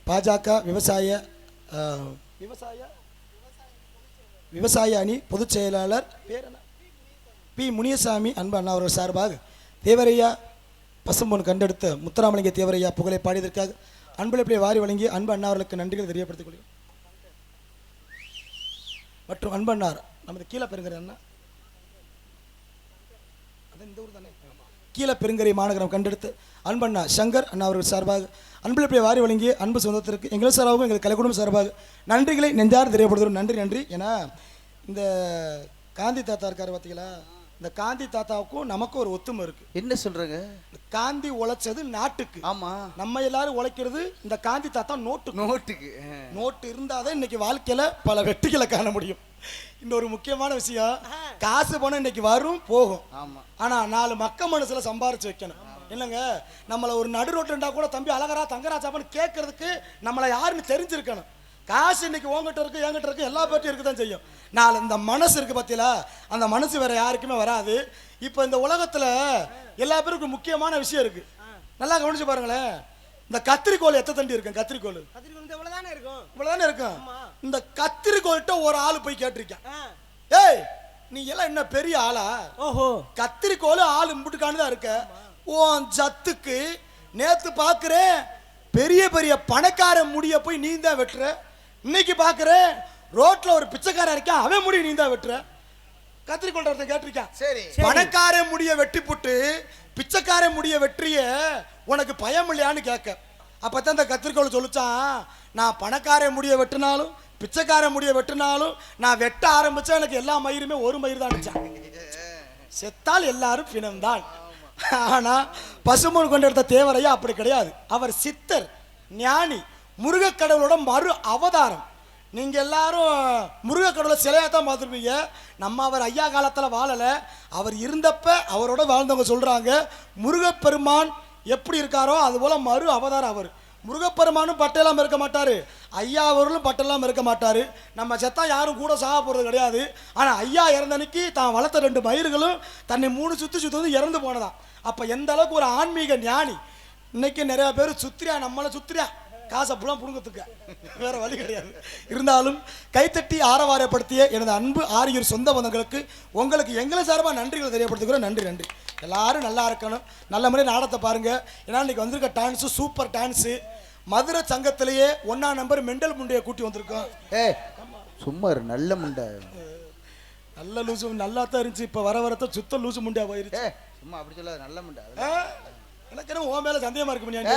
பாஜக விவசாய விவசாய அணி பொதுச் செயலாளர் பேர் என்ன? பி முனியசாமி அன்பு அண்ணா அவர்கள் சார்பாக தேவரையா பசும்பொன் கண்டெடுத்த முத்துராமலிங்க தேவரையா புகழை பாடியதற்காக அன்பளிப்பை வாரி வழங்கி அன்பு அண்ணா அவர்களுக்கு நன்றிகள் தெரியப்படுத்திக் கொள்கிறேன். மற்றும் அன்பு அண்ணார் நமது கீழே பெருங்கரை அண்ணா இந்த ஊர் தானே கீழே பெருங்கரை மாநகரம் கண்டெடுத்து அன்பண்ணா சங்கர் அண்ணா அவர்கள் சார்பாக அன்பளிப்பை வாரி வழங்கிய அன்பு சொந்தத்திற்கு எங்கள் சார்பாகவும் எங்கள் கலைக்குடும்பம் சார்பாக நன்றிகளை நெஞ்சார் தெரியப்படுத்துகிறோம். நன்றி நன்றி. ஏன்னா இந்த காந்தி தாத்தா இருக்காரு பார்த்தீங்களா, இந்த காந்தி தாத்தாவுக்கும் நமக்கும் ஒரு ஒத்துமை இருக்கு. என்ன சொல்றங்க? காந்தி உழைச்சது நாட்டுக்கு. ஆமா, நம்ம எல்லாரும் உழைக்கிறது இந்த காந்தி தாத்தா நோட்டுக்கு. நோட்டு இருந்தாதான் இன்னைக்கு வாழ்க்கையில பல வெற்றிகளை காண முடியும். இன்னொரு முக்கியமான விஷயம், காசு பணம் இன்னைக்கு வரும் போகும். ஆனா 4 மக்க மனசுல சம்பாரிச்சு வைக்கணும். இல்லைங்க, நம்மளை ஒரு நடு ரோட்டுண்டா கூட தம்பி அழகரா தங்கராஜாப்பன்னு கேட்கறதுக்கு நம்மளை யாருன்னு தெரிஞ்சிருக்கணும். காசு இன்னைக்கு உங்ககிட்ட இருக்கு என்கிட்ட இருக்கு எல்லா பேர்ட்டும் இருக்குதான் செய்யும். நாலு இந்த மனசு இருக்கு பார்த்தீங்களா, அந்த மனசு வேற யாருக்குமே வராது. இப்போ இந்த உலகத்துல எல்லா பேருக்கும் முக்கியமான விஷயம் இருக்கு. நல்லா கவனிச்சு பாருங்களேன். இந்த கத்திரிக்கோள் எத்தனை தண்டி இருக்கும்? கத்திரிக்கோள் இவ்வளவுதானே இருக்கும். இந்த கத்திரிக்கோள்கிட்ட ஒரு ஆளு போய் கேட்டிருக்கேன், ஏய் நீ எல்லாம் என்ன பெரிய ஆளா? ஓஹோ, கத்திரிக்கோள் ஆளு இம்புட்டுக்கானு தான் இருக்க. உன் ஜத்துக்கு நேத்து பாக்குறேன் பெரிய பெரிய பணக்கார முடிய போய் நீ தான் வெட்டுற. இன்னைக்கு பாக்குறேன் ரோட்ல ஒரு பிச்சைக்காரன் இருக்கான், அவன் முடிய நீ தான் வெட்டுற. கத்திரிக்கோள் கேட்டிருக்கான். சரி, பணக்கார முடிய வெட்டி போட்டு பிச்சைக்கார முடிய வெற்றிய உனக்கு பயம் இல்லையான்னு கேட்க. அப்பதான் இந்த கத்திரிக்கோள் சொல்லிச்சான், நான் பணக்கார முடிய வெட்டினாலும் பிச்சைக்கார முடிய வெட்டினாலும் நான் வெட்ட ஆரம்பிச்சா எனக்கு எல்லா மயிருமே ஒரு மயிர் தான். செத்தால் எல்லாரும் பிணம்தான். ஆனா பசும்பொன் கொண்டெடுத்த தேவரையா அப்படி கிடையாது. அவர் சித்தர், ஞானி, முருகக்கடவுளோட மறு அவதாரம். நீங்க எல்லாரும் முருகக்கடவுளை சிலையாத்தான் பார்த்துருப்பீங்க. நம்ம அவர் ஐயா காலத்துல வாழல, அவர் இருந்தப்ப அவரோட வாழ்ந்தவங்க சொல்றாங்க, முருகப்பெருமான் எப்படி இருக்காரோ அது போல மறு அவதாரம் அவர். முருகப்பெருமானும் பட்டெல்லாம் இருக்க மாட்டாரு, ஐயா அவர்களும் பட்டெல்லாம் இருக்க மாட்டாரு. நம்ம செத்தா யாரும் கூட சாக போறது கிடையாது. ஆனா ஐயா இறந்தனைக்கு தான் வளர்த்த 2 மயிர்களும் தன்னை 3 சுத்தி வந்து இறந்து போனதான். அப்ப எந்த அளவுக்கு ஒரு ஆன்மீக ஞானி. இன்னைக்கு நிறைய பேர் சுத்திரியா, நம்மளை சுத்திரியா காசை புலம் புடுங்கத்துக்க, வேற வழி கிடையாது. இருந்தாலும் கைத்தட்டி ஆரவாரப்படுத்திய எனது அன்பு ஆரியூர் சொந்த பந்தங்களுக்கு உங்களுக்கு எங்களை சார்பாக நன்றிகளை தெரியப்படுத்துகிறோம். நன்றி நன்றி. எல்லாரும் நல்லா இருக்கணும், நல்ல முறையில் நாடகத்தை பாருங்க. ஏன்னா இன்னைக்கு வந்திருக்க டான்ஸு சூப்பர் டான்ஸு. மதுரை சங்கத்திலேயே 1ஆம் நம்பர் மெண்டல் முண்டையை கூட்டி வந்திருக்கோம். சும்மா நல்ல முண்டை, நல்ல லூசு நல்லா தான் இருந்துச்சு. இப்போ வர வரத்த சுத்த லூசு முண்டையா போயிருச்சு. சும்மா அப்படி சொல்லாத, நல்ல முண்டை. எனக்கு உன் மேல சந்தேகமா இருக்கு.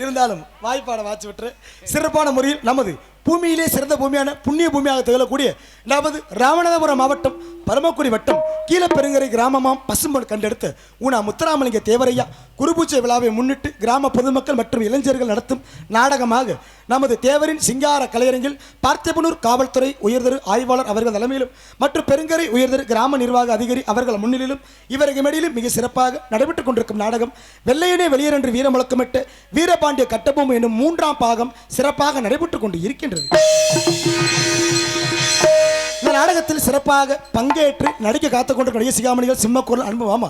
இருந்தாலும் வாய்ப்பாட வாச்சு விட்டு சிறப்பான முறையில் நமது பூமியிலே சிறந்த பூமியான புண்ணிய பூமியாக திகழக்கூடிய நமது ராமநாதபுரம் மாவட்டம் பரமக்குடி வட்டம் கீழப்பெருங்கரை கிராமமாம் பசும்பொன் கண்டெடுத்து ஊனா முத்துராமலிங்க தேவரையா குருபூஜை விழாவை முன்னிட்டு கிராம பொதுமக்கள் மற்றும் இளைஞர்கள் நடத்தும் நாடகமாக நமது தேவரின் சிங்கார கலையரங்கில் பார்த்திபனூர் காவல்துறை உயர்திரு ஆய்வாளர் அவர்கள் தலைமையிலும் மற்றும் பெருங்கரை உயர்திரு கிராம நிர்வாக அதிகாரி அவர்கள் முன்னிலையிலும் இவருக்கு மேடையிலும் மிக சிறப்பாக நடைபெற்றுக் கொண்டிருக்கும் நாடகம் வெள்ளையனே வெளியேறு என்று வீர முழக்கமிட்டு வீரபாண்டிய கட்டபொம்மன் என்னும் 3ஆம் பாகம் சிறப்பாக நடைபெற்றுக் கொண்டு இருக்கின்றது. இந்த நாடகத்தில் சிறப்பாக பங்கேற்று நடிக்க காத்துக் கொண்டிருக்கிற சிகாமணிகள் சிம்மக்குரல் அன்பு மாமா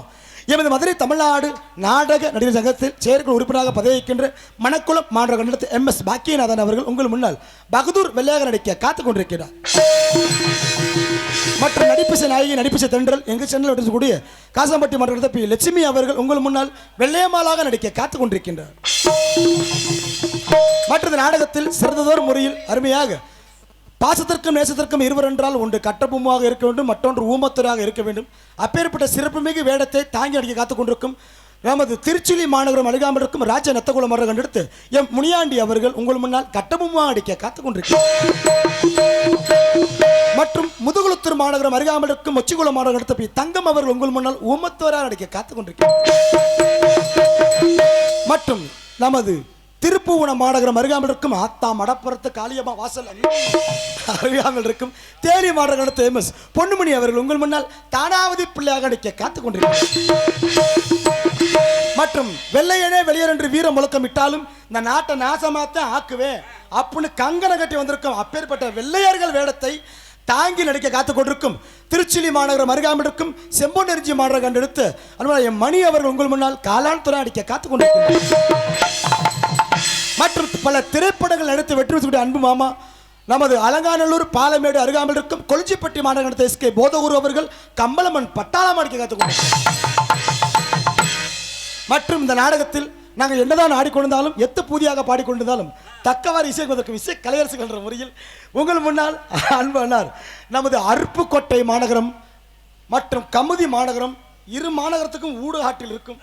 எமது மதுரை தமிழ்நாடு நாடக நடிகர் சங்கத்தில் செயற்குழு உறுப்பினராக பதவி வைக்கின்ற மணக்குளம் மாநகர கண்டத்து MS பாக்கியநாதன் அவர்கள் உங்கள் முன்னால் பகதூர் வெள்ளையாக நடிக்க காத்துக் கொண்டிருக்கிறார். மற்றும் நடிப்பிசை நாயகி நடிப்பிசை தென்றல் எங்கள் சேனல் கூடிய காசம்பட்டி மன்ற பி லட்சுமி அவர்கள் உங்கள் முன்னால் வெள்ளையம்மாளாக நடிக்க காத்துக் கொண்டிருக்கின்றார். மற்ற நாடகத்தில் சிறந்ததோர் முறையில் அருமையாக பாசத்திற்கும் நேசத்திற்கும் இருவர் என்றால் ஒன்று கட்டபொம்மாக இருக்க வேண்டும், மற்றொன்று ஊமத்தராக இருக்க வேண்டும். அப்பேற்பட்ட சிறப்புமிகு வேடத்தை தாங்கி நடிக்க காத்துக் கொண்டிருக்கும் நமது திருச்சிலி மாநகரம் அழுகாமல் இருக்கும் ராஜ நத்தகுல மரம் கண்டெடுத்து எம் முனியாண்டி அவர்கள் உங்கள் முன்னால் கட்டபொம்மாக நடிக்க காத்துக் கொண்டிருக்கிறார். மற்றும் முதுகுளத்தூர் மாநகரம் அருகாமல் இருக்கும் மொச்சிகுளம் மாநகரம் எடுத்த பி தங்கம் அவர்கள் உங்கள் முன்னால் ஊமத்தவராக நடிக்க காத்துக் கொண்டிருக்கிறார். மற்றும் நமது திருப்பூவனம் மாநகரம் அருகாமல் இருக்கும் ஆத்தா மடப்புறத்து காளியம்மா வாசல் அருகாமல் இருக்கும் தேனி மாநகரம் எடுத்த MS பொன்னுமணி அவர்கள் உங்கள் முன்னால் தானாவதி பிள்ளையாக நடிக்க காத்துக் கொண்டிருக்கிறார். மற்றும் வெள்ளையனே வெளியேறு என்று வீர முழக்கம் இட்டாலும் இந்த நாட்டை நாசமாத்தான் ஆக்குவேன் அப்படின்னு கங்கணம் கட்டி வந்திருக்கும் அப்பேற்பட்ட வெள்ளையர்கள் வேடத்தை தாங்கி நடிக்க காத்துக் கொண்டிருக்கும் திருச்சிலி மாநகரம் அருகாமல் இருக்கும் செம்பொன் நெருஞ்சி மாநகரம் கண்டெடுத்து என் மணி அவர்கள் உங்கள் முன்னால் காலான் துறை அடிக்க காத்துக் கொண்டிருக்கிறார். மற்றும் பல திரைப்படங்கள் நடித்து வெற்றி பெற்ற அன்பு மாமா நமது அலங்காநல்லூர் பாலமேடு அருகாமல் இருக்கும் கொளிஞ்சிப்பட்டி மாநகரத்தை எஸ்கே போதகுரு அவர்கள் கம்பளமன் பட்டாளம் அடிக்க கற்றுக்கொண்டார். மற்றும் இந்த நாடகத்தில் நாங்கள் என்னதான் ஆடிக்கொண்டிருந்தாலும் எத்து பூதியாக பாடிக்கொண்டிருந்தாலும் தக்கவாறு இசைவதற்கு இசை கலையரசுகள் என்ற முறையில் உங்கள் முன்னால் அன்பானார் நமது அருப்புக்கோட்டை மாநகரம் மற்றும் கமுதி மாநகரம் இரு மாநகரத்துக்கும் ஊடு ஆட்டில் இருக்கும்.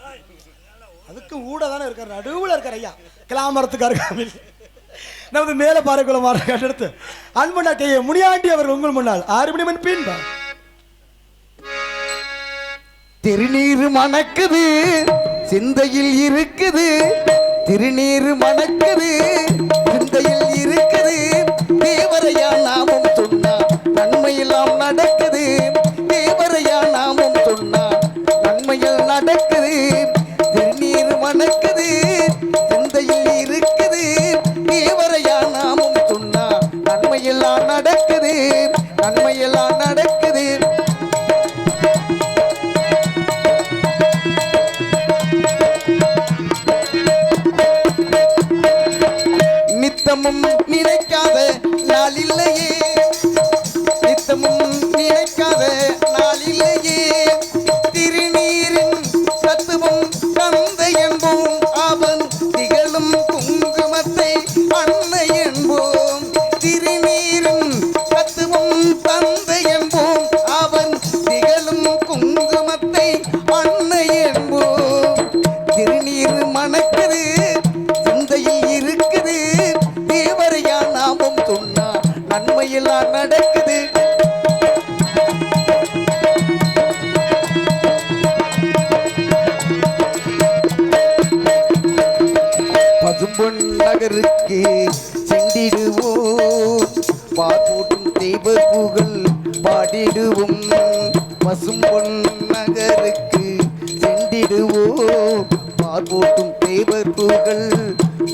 அதுக்கும் ஊட தானே இருக்கார், நடுவில் இருக்கார் ஐயா கிளாமரத்துக்கு அருகாமையில் நமது மேல பாறைக்குளம் எடுத்து அன்புண்ணா கையை முனியாண்டி அவர் உங்கள் முன்னால் 6 மணி மணி பின்பா. திருநீர் மணக்குது சிந்தையில் இருக்குது, திருநீர் மணக்குது சிந்தையில் இருக்குது, தேவரையா நாமம் சொன்னா நன்மையெல்லாம் நடக்குது, தேவரையா நாமம் சொன்னா நன்மையில் நடக்குது, திருநீர் மணக்குது சிந்தையில் இருக்குது, தேவரையா நாமம் சொன்னா நன்மையெல்லாம் நடக்குது, நன்மையெல்லாம் நடக்குது. நித்தமும் நினைக்காத நாள் இல்லையே, நித்தமும் நினைக்காத நாள் இல்லையே, திருநீரின் தத்துவம் தந்தை என்போம், அவன் திகழும் குங்குமத்தை அன்னை என்போம், திருநீரின் தத்துவம் தந்தை என்போம், அவன் திகழும் குங்குமத்தை அன்னை என்போம், திருநீர் மணக்குது சிந்தையில் இருக்குது, தேவரையா நாமம் சொன்னா நன்மையெல்லாம் நடக்குது. பசும்பொன் நகருக்கு சென்றிடுவோம், பார்ப்போடும் தெய்வ புகழ் பாடிடுவோம், பசும்பொன் நகருக்கு சென்றிடுவோம், பார்ப்போடும் தெய்வ புகழ்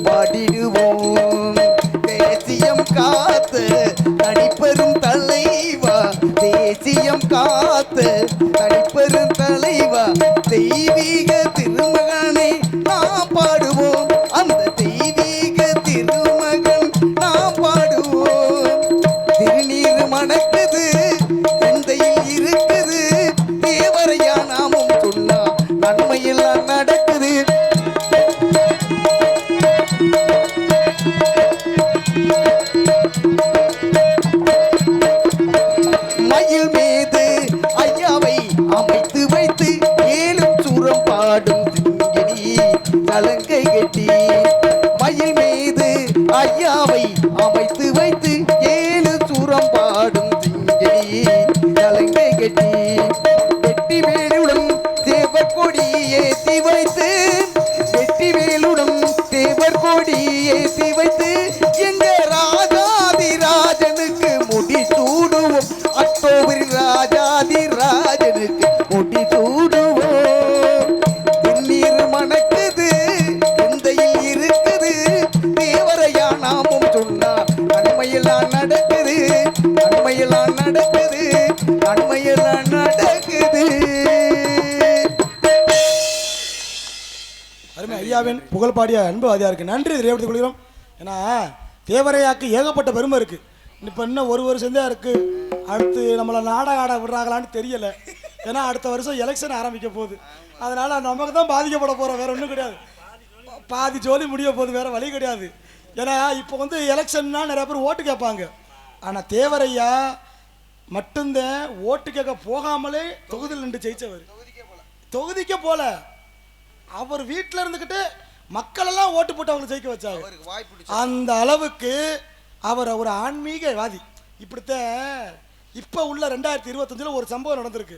பாடிடுவோம், தேசியம் காத்த தனிப்பெரும் தலைவா, தேசியம் காத்த தனிப்பெரும் தலைவா, தெய்வீக திருமகனை நாம் பாடுவோம், அந்த தெய்வீக திருமகன் நாம் பாடுவோம், திருநீர் மணக்குது சிந்தையில் இருக்குது, தேவரையா நாமம் சொன்னா நன்மையெல்லாம் நடக்குது. மயில் மீது ஐயாவை அமைத்து வைத்து ஏழும் சூரம் பாடும் சிங்கினி சலங்கை கட்டி, மயில் மீது ஐயாவை அமைத்து வைத்து ஏழு சூரம் பாடும் சிங்கினி சலங்கை கட்டி, வெட்டி வேலுடன் தேவர் கொடி ஏற்றி வைத்து, வெட்டி வேலுடன் தேவர் கொடி ஏற்றி வைத்து, எங்க ராஜாதி ராஜனுக்கு முடி சூடுவோம், அக்டோபர் ராஜாதி ராஜனுக்கு முடி சூடுவோம், திருநீர் மணக்குது சிந்தையில் இருக்குது, தேவரையா நாமம் சொன்னா நன்மையெல்லாம் நடக்குது, நன்மையெல்லாம் நடக்குது, நன்மையெல்லாம் நடக்குது. அருமை ஐயாவின் புகழ் பாடிய அன்பு வாதியாருக்கு நன்றி தெரிவித்துக் கொள்கிறோம். ஏன்னா தேவரையாக்கு ஏகப்பட்ட பெருமை இருக்கு. இப்போ இன்னும் ஒரு வருஷம் தான் இருக்கு, அடுத்து நம்மளை நாடகம் ஆட விடுறாங்களான்னு தெரியல. ஏன்னா அடுத்த வருஷம் எலெக்ஷன் ஆரம்பிக்க போகுது, அதனால நமக்கு தான் பாதிக்கப்பட போகிறோம், வேற ஒன்றும் கிடையாது. பாதி ஜோலி முடிய போகுது, வேற வழி கிடையாது. ஏன்னா இப்போ எலெக்ஷன்னா நிறைய பேர் ஓட்டு கேட்பாங்க. ஆனால் தேவரையா மட்டும்தான் ஓட்டு கேட்க போகாமலே தொகுதியில் நின்று ஜெயிச்சவர். தொகுதிக்கே போல அவர் வீட்டில் இருந்துக்கிட்டு மக்கள் எல்லாம் ஓட்டு போட்டு அவங்களை ஜெயிக்க வச்சாங்க. அந்த அளவுக்கு அவர் ஒரு ஆன்மீகவாதி. இப்படித்தான் இப்ப உள்ள 2025 ஒரு சம்பவம் நடந்திருக்கு.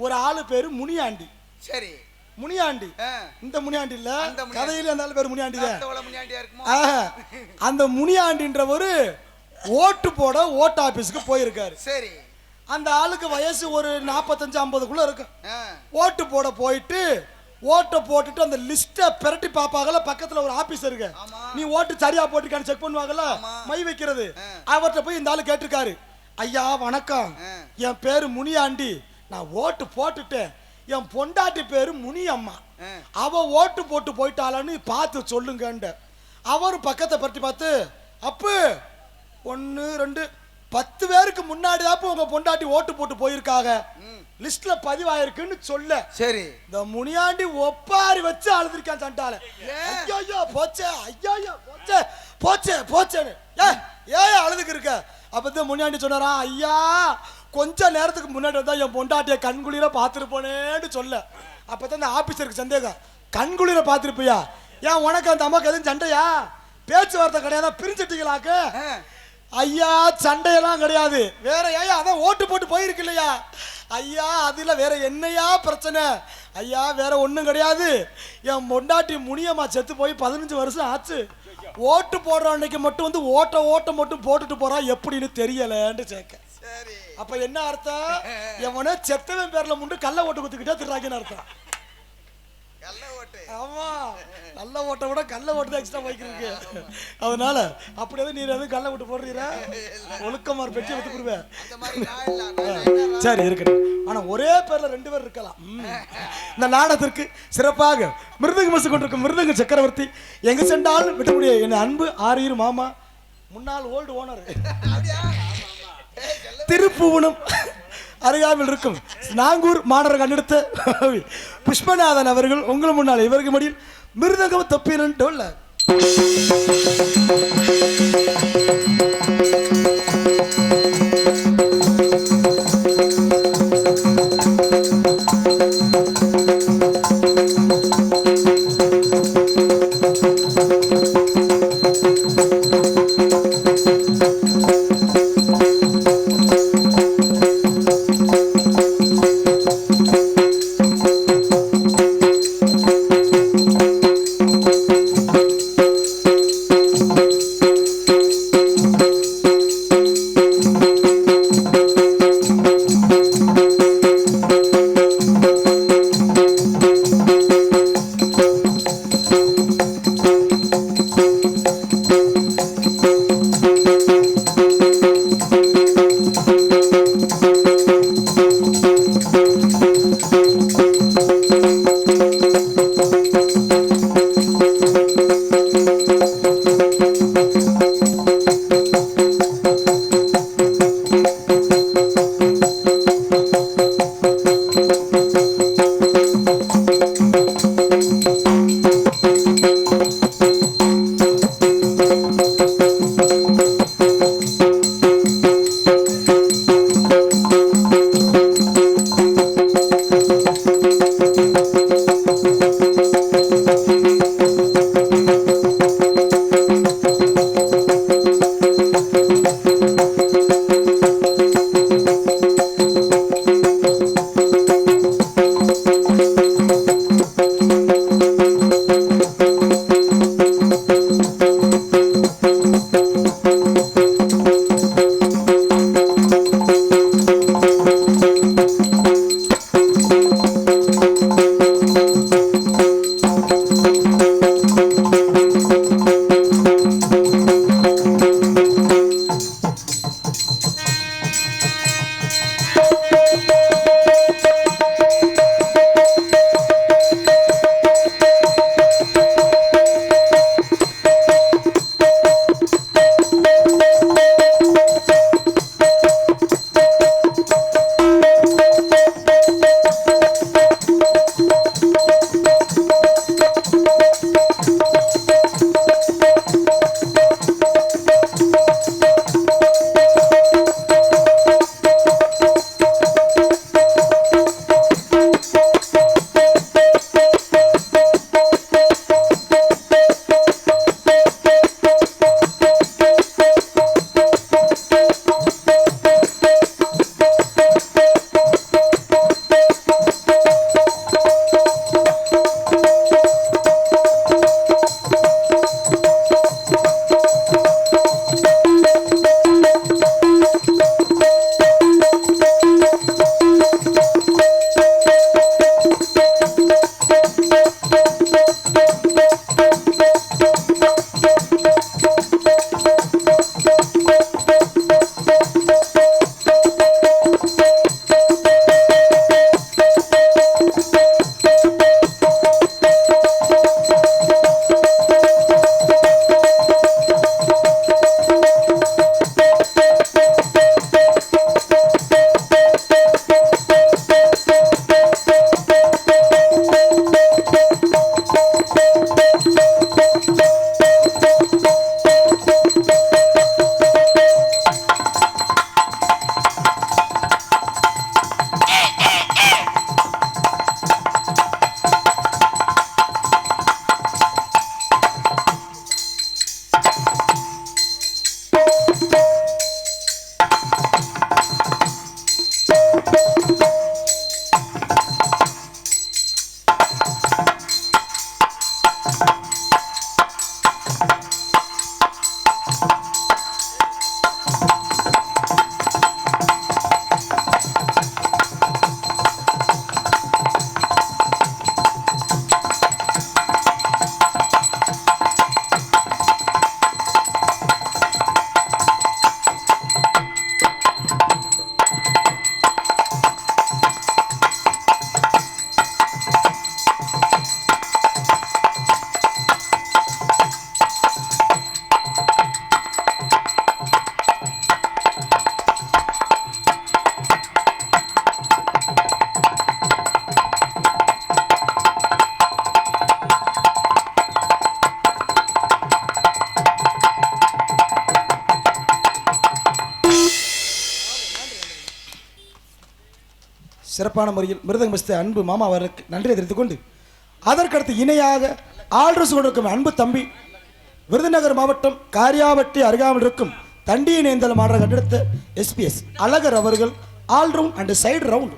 ஒரு ஆளு பேரு முனியாண்டி. சரி, முனியாண்டி. இந்த முனியாண்டி இல்ல, கதையில அந்த ஆளு பேரு முனியாண்டி தான். அந்த முனியாண்டின்றவரு ஓட்டு போட ஓட்டு ஆபீஸ்க்கு போயிருக்காரு. சரி, அந்த ஆளுக்கு வயசு ஒரு 45-50 இருக்கு. ஓட்டு போட போயிட்டு ஓட்டை போட்டுட்டு அந்த லிஸ்ட்டை பிரட்டி பாப்பாங்கல்ல, பக்கத்துல ஒரு ஆபீசர் இருக்கு, நீ ஓட்டு சரியா போட்டிருக்கான்னு செக் பண்ணுவாங்கல்ல, மை வைக்கிறது. அவர்கிட்ட போய் இந்த ஆளு கேட்டிருக்காரு, ஐயா வணக்கம், என் பேரு முனியாண்டி, நான் ஓட்டு போட்டுட்டேன், என் பொண்டாட்டி பேரு முனியம்மா, அவ ஓட்டு போட்டு போயிட்டாளான்னு பார்த்து சொல்லுங்க. அவரு பக்கத்தை பற்றி பார்த்து, அப்பு 1 2 10 பேருக்கு முன்னாடி தான் உங்க பொண்டாட்டி ஓட்டு போட்டு போயிருக்காங்க. லிஸ்ட்ல பதிவாயிருக்குன்னு சொல்ல. சரி, இந்த முனியாண்டி ஒப்பாரி வச்சு அழுதுருக்கான் சண்டால. ஐயோ போச்சே, ஐயோ போச்சே போச்சே போச்சேன்னு ஏன் அழுதுக்கு இருக்க? அப்பதான் முனியாண்டி சொன்னாரா, ஐயா கொஞ்ச நேரத்துக்கு முன்னாடி வந்தா என் பொண்டாட்டிய கண்குளிர பார்த்துருப்போனேன்னு சொல்ல. அப்பதான் இந்த ஆபீசருக்கு சந்தேகம், கண்குளிர பார்த்துருப்பியா? ஏன் உனக்கு அந்த அம்மாக்கு எதுவும் சண்டையா? பேச்சுவார்த்தை கிடையாதா? பிரிஞ்சிட்டீங்களாக்கு? ஐயா சண்டையெல்லாம் கிடையாது. வேற ஏன் அதான் ஓட்டு போட்டு போயிருக்கு இல்லையா? ஐயா அதுல வேற என்னையா பிரச்சனை? ஐயா வேற ஒண்ணும் கிடையாது. என் பொண்டாட்டி முனியம்மா செத்து போய் 15 வருஷம் ஆச்சு. ஓட்டு போடுற அன்னைக்கு மட்டும் வந்து ஓட்ட மட்டும் போட்டுட்டு போறா, எப்படின்னு தெரியலன்னு சேர்க்க. அப்ப என்ன அர்த்தம்? எவனே செத்தவன் பேர்ல முண்டு கள்ள ஓட்டு குத்துக்கிட்டே திராங்கன்னு அர்த்தம். ஆமா, நல்ல ஓட்ட விட கள்ள ஓட்டு தான் எக்ஸ்ட்ரா வைக்கிறதுக்கு. அதனால அப்படியே நீ எதுவும் கள்ள ஓட்டு போடுறீரா? ஒழுக்கமார் பெட்டி எடுத்து போடுவேன். சரி இருக்கட்டும். ஆனா ஒரே பேர்ல 2 பேர் இருக்கலாம். இந்த நாடகத்திற்கு சிறப்பாக மிருதங்க மசு கொண்டிருக்கும் மிருதங்க சக்கரவர்த்தி, எங்க சென்றாலும் விட்டக்கூடிய என் அன்பு ஆரியர் மாமா, முன்னாள் ஓல்டு ஓனர், திருப்புவனம் அருகாமையில் இருக்கும் நாங்கூர் மாநகர கண்டெடுத்த புஷ்பநாதன் அவர்கள் உங்கள் முன்னால் இவருக்கு மடியில் மிருதங்கம் தப்பினு உள்ள சிறப்பான முறையில் மிருதங்க மிஸ்த அன்பு மாமா அவருக்கு நன்றியை தெரிவித்துக் கொண்டு அதற்கடுத்து இணையாக ஆல்ரஸ் கொண்டிருக்கும் அன்பு தம்பி விருதுநகர் மாவட்டம் காரியாவட்டி அருகாமல் இருக்கும் தண்டியை நேந்தல் மாடுற கண்டெடுத்த எஸ்பிஎஸ் அழகர் அவர்கள் all round and side round.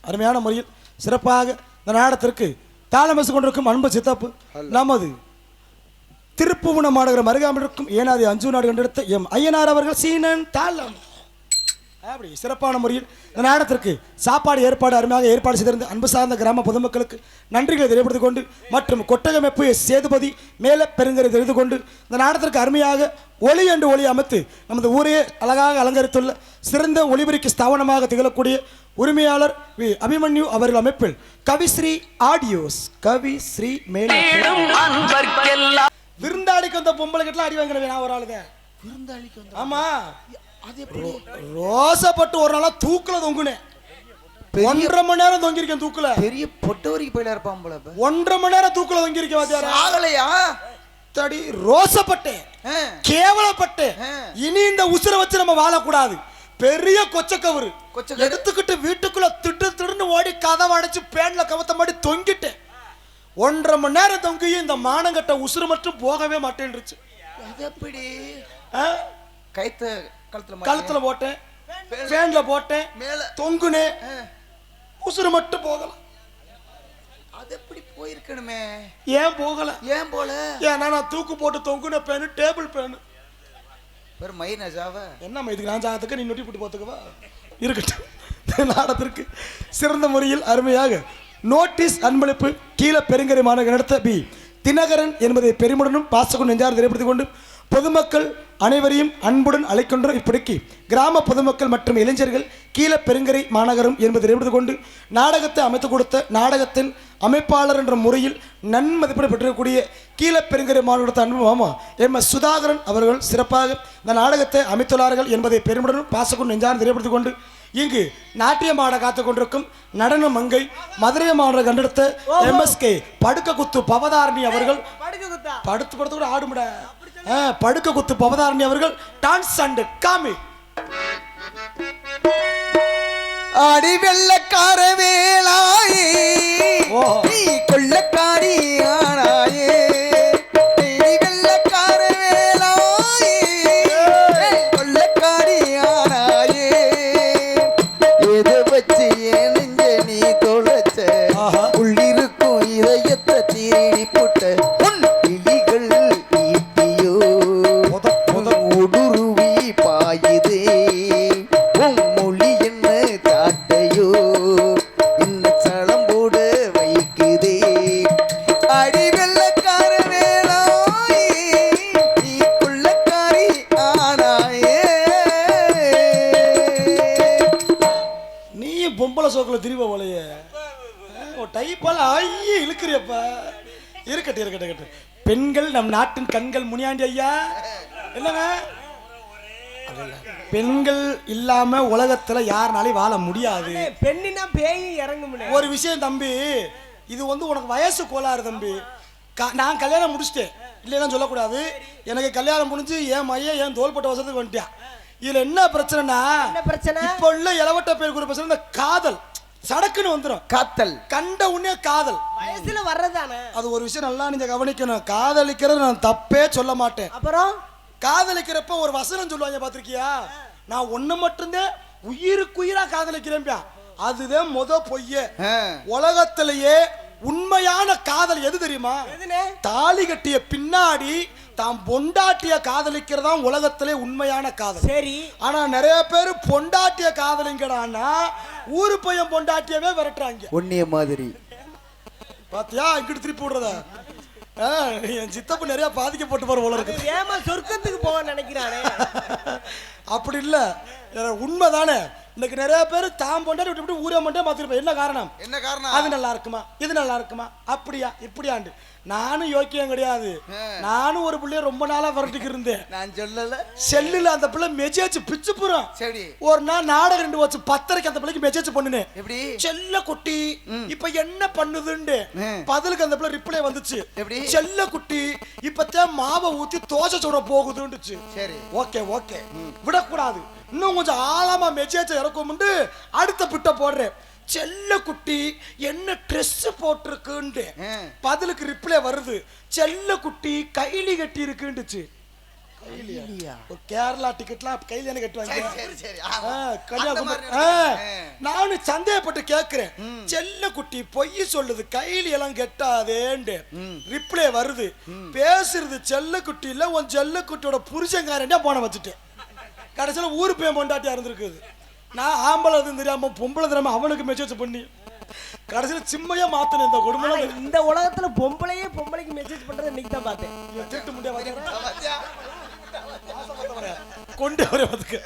அருமையான முறையில் சிறப்பாக இந்த நாடகத்திற்கு தாளமசு கொண்டிருக்கும் அன்பு சித்தப்பு நமது திருப்புவனம் மாநகரம் அருகாமல் இருக்கும் ஏனாதி அஞ்சு நாடு கண்டெடுத்த எம் ஐயனார் அவர்கள் சீனன் தாளம். அப்படி சிறப்பான முறையில் இந்த நாடகத்திற்கு சாப்பாடு ஏற்பாடு அருமையாக ஏற்பாடு செய்திருந்த அன்பு சார்ந்த கிராம பொதுமக்களுக்கு நன்றிகளை தெரியப்படுத்திக் கொண்டு மற்றும் கொட்டகமைப்பு சேதுபதி மேல பெருங்கரை தெரிந்து கொண்டு இந்த நாடகத்திற்கு அருமையாக ஒளி என்று ஒளி அமைத்து நமது ஊரையே அழகாக அலங்கரித்துள்ள சிறந்த ஒளிபெருக்கி ஸ்தாபனமாக திகழக்கூடிய உரிமையாளர் வி அபிமன்யு அவர்கள் அமைப்பில் கவிஸ்ரீ ஆடியோஸ் கவிஸ்ரீ மேல விருந்தாளிக்கு வந்த பொம்பளை கிட்ட அடி வாங்கினவே நான் ஒரு ஆளுங்க விருந்தாளிக்கு வந்து ஆமா அது எப்படி ரோசப்பட்டு ஒரு நாளா தூக்குல தொங்குனேன் 1.5 மணி நேரம் தொங்கிருக்கேன் தூக்குல பெரிய பொட்டு வரைக்கும் போயில இருப்பான் போல 1.5 மணி நேரம் தூக்குல தொங்கிருக்கேன் வாத்தியாரா ஆகலையா தடி ரோசப்பட்டேன் கேவலப்பட்டேன் இனி இந்த உசுரை வச்சு நம்ம வாழக்கூடாது பெரிய கொச்சக்கவரு எடுத்துக்கிட்டு வீட்டுக்குள்ள திட்டுன்னு ஓடி கதவை அடைச்சு பேன்ல கவத்த மாடி தொங்கிட்டேன் 1.5 மணி நேரம் தொங்கி இந்த மானங்கட்ட உசுறு மட்டும் போகவே மாட்டேன்னுச்சு எப்படி கைத்த கழுத்துல போட்டேன் பேன்ல போட்டேன் மேல தொங்குனே உசுறு மட்டும் போகலாம் அது எப்படி போயிருக்கணுமே ஏன் போகல ஏன் போல ஏன்னா நான் தூக்கு போட்டு தொங்குன பேனு டேபிள் பேனு பேர் மைனா ஜாவ என்ன இதுக்கு நான் ஜாதத்துக்கு நீ நொட்டி போட்டு போத்துக்கவா இருக்கட்டும் நாடகத்திற்கு சிறந்த முறையில் அருமையாக நோட்டீஸ் அன்பளிப்பு கீழே பெருங்கரை மாநகர் நடத்த பி தினகரன் என்பதை பெருமுடனும் பாசக்கும் நெஞ்சார் தெரியப்படுத்திக் கொண்டு பொதுமக்கள் அனைவரையும் அன்புடன் அழைக்கின்றோம். இப்படிக்கு கிராம பொதுமக்கள் மற்றும் இளைஞர்கள் கீழே பெருங்கரை மாநகரம் என்பதை தெரிவித்துக் கொண்டு நாடகத்தை அமைத்துக் கொடுத்த நாடகத்தின் அமைப்பாளர் என்ற முறையில் நன்மதிப்பீடு பெற்றிருக்கக்கூடிய கீழே பெருங்கரை மாநகரத்தை அன்பு மாமா எம்.எஸ். சுதாகரன் அவர்கள் சிறப்பாக இந்த நாடகத்தை அமைத்துள்ளார்கள் என்பதை பெருமுடனும் பாசக்கும் நெஞ்சார் தெரியப்படுத்திக் கொண்டு இங்கு நாட்டியமாட காத்து கொண்டிருக்கும் நடன மங்கை மதுரை மாநகர கண்டெடுத்த எம்.எஸ்.கே. படுக்க குத்து பவதாரணி அவர்கள் படுத்து படுத்து கூட ஆடுமுட படுக்க குத்து பவதாரணி அவர்கள் டான்ஸ் அண்ட் காமி ஆடி வெள்ளக்கார வேளாயே நீ கொள்ளக்காரி ஆனாயே வெள்ளக்கார வேளாயே கொள்ளக்காரி டைப்பால ஐயே இழுக்கிறியப்பா. இருக்கட்டும். பெண்கள் நம் நாட்டின் கண்கள். முனியாண்டி ஐயா என்னங்க, பெண்கள் இல்லாம உலகத்துல யாருனாலையும் வாழ முடியாது. பெண்ணுனா பேய் இறங்கும். ஒரு விஷயம் தம்பி, இது உனக்கு வயசு கோளாறு தம்பி. நான் கல்யாணம் முடிச்சிட்டேன் இல்லைன்னா சொல்லக்கூடாது. எனக்கு கல்யாணம் முடிஞ்சு என் மையன் என் தோள்பட்ட வசத்துக்கு வந்துட்டேன். இதுல என்ன பிரச்சனைனா, இப்ப உள்ள இளவட்ட பேர் கூட பிரச்சனை, இந்த காதல் சடக்குன்னு வந்துடும். காத்தல் கண்ட உடனே காதல் வயசுல வர்றதானே. அது ஒரு விஷயம் நல்லா நீங்க கவனிக்கணும். காதலிக்கிறது நான் தப்பே சொல்ல மாட்டேன். அப்புறம் காதலிக்கிறப்ப ஒரு வசனம் சொல்லுவாங்க பாத்திருக்கியா, நான் ஒண்ணு மட்டும்தான் உயிருக்குயிரா காதலிக்கிறேன். அதுதான் பொய்ய. உலகத்திலேயே உண்மையான காதல் எது தெரியுமா? தாலி கட்டிய பின்னாடி தாம் பொண்டாட்டிய காதலிக்கிறதா உலகத்திலே உண்மையான காதல். சரி, ஆனா நிறைய பேர் பொண்டாட்டிய காதலிங்கடான்னா ஊரு பையன் பொண்டாட்டியவே விரட்டுறாங்க. ஒன்னிய மாதிரி பாத்தியா, இங்கிட்டு திருப்பி விடுறதா? என் சித்தப்பு நிறைய பாதிக்கப்பட்டு போற போல இருக்கு. ஏமா சொர்க்கத்துக்கு போக நினைக்கிறானே. அப்படி இல்ல, உண்மைதானே. இன்னைக்கு நிறைய பேர் தாம் பொண்டாட்டி விட்டு விட்டு ஊரே மட்டும் மாத்திருப்பேன். என்ன காரணம்? அது நல்லா இருக்குமா, இது நல்லா இருக்குமா, அப்படியா இப்படியாண்டு. நானும் யோக்கியம் கிடையாது. நானும் ஒரு பிள்ளைய ரொம்ப நாளா விரட்டிக்கு இருந்தேன். நான் சொல்லல, செல்லுல அந்த பிள்ளை மெசேஜ் பிச்சு போறோம். சரி, ஒரு நாள் நாடகம் 2 வச்சு 10:30 அந்த பிள்ளைக்கு மெசேஜ் பண்ணுனேன். எப்படி செல்ல குட்டி இப்ப என்ன பண்ணுதுன்னு பதிலுக்கு அந்த பிள்ளை ரிப்ளை வந்துச்சு. எப்படி செல்ல குட்டி இப்பதான் மாவை ஊத்தி தோசை சுட போகுதுன்னுச்சு. சரி, ஓகே விடக்கூடாது, இன்னும் கொஞ்சம் ஆழமா மெசேஜ் இறக்கும்னு அடுத்த பிட்ட போடுறேன். செல்ல குட்டி என்ன ட்ரெஸ் போட்டிருக்குன்னு பதிலுக்கு ரிப்ளை வருது. செல்ல குட்டி கைலி கட்டி இருக்குன்னுச்சு. கேரளா டிக்கெட்லாம் கையில கட்டுவாங்க. நானும் சந்தேகப்பட்டு கேக்குறேன், செல்ல குட்டி பொய் சொல்லுது, கைலி எல்லாம் கெட்டாதேன்னு ரிப்ளை வருது. பேசுறது செல்ல குட்டி இல்ல, உன் செல்ல குட்டியோட புருஷங்காரன் போன வச்சுட்டேன். கடைசியில ஊரு பையன் பொண்டாட்டியா இருந்திருக்குது. நான் ஆம்பளை தெரியாம பொம்பளை தெரியாம அவனுக்கு மெசேஜ் பண்ணி கடைசியில சிம்மையா மாத்தன. இந்த கொடுமை இந்த உலகத்துல பொம்பளைக்கு மெசேஜ் பண்றது இன்னைக்கு தான் பார்த்தேன். திருட்டு முடியாது கொண்டு வரதுக்கு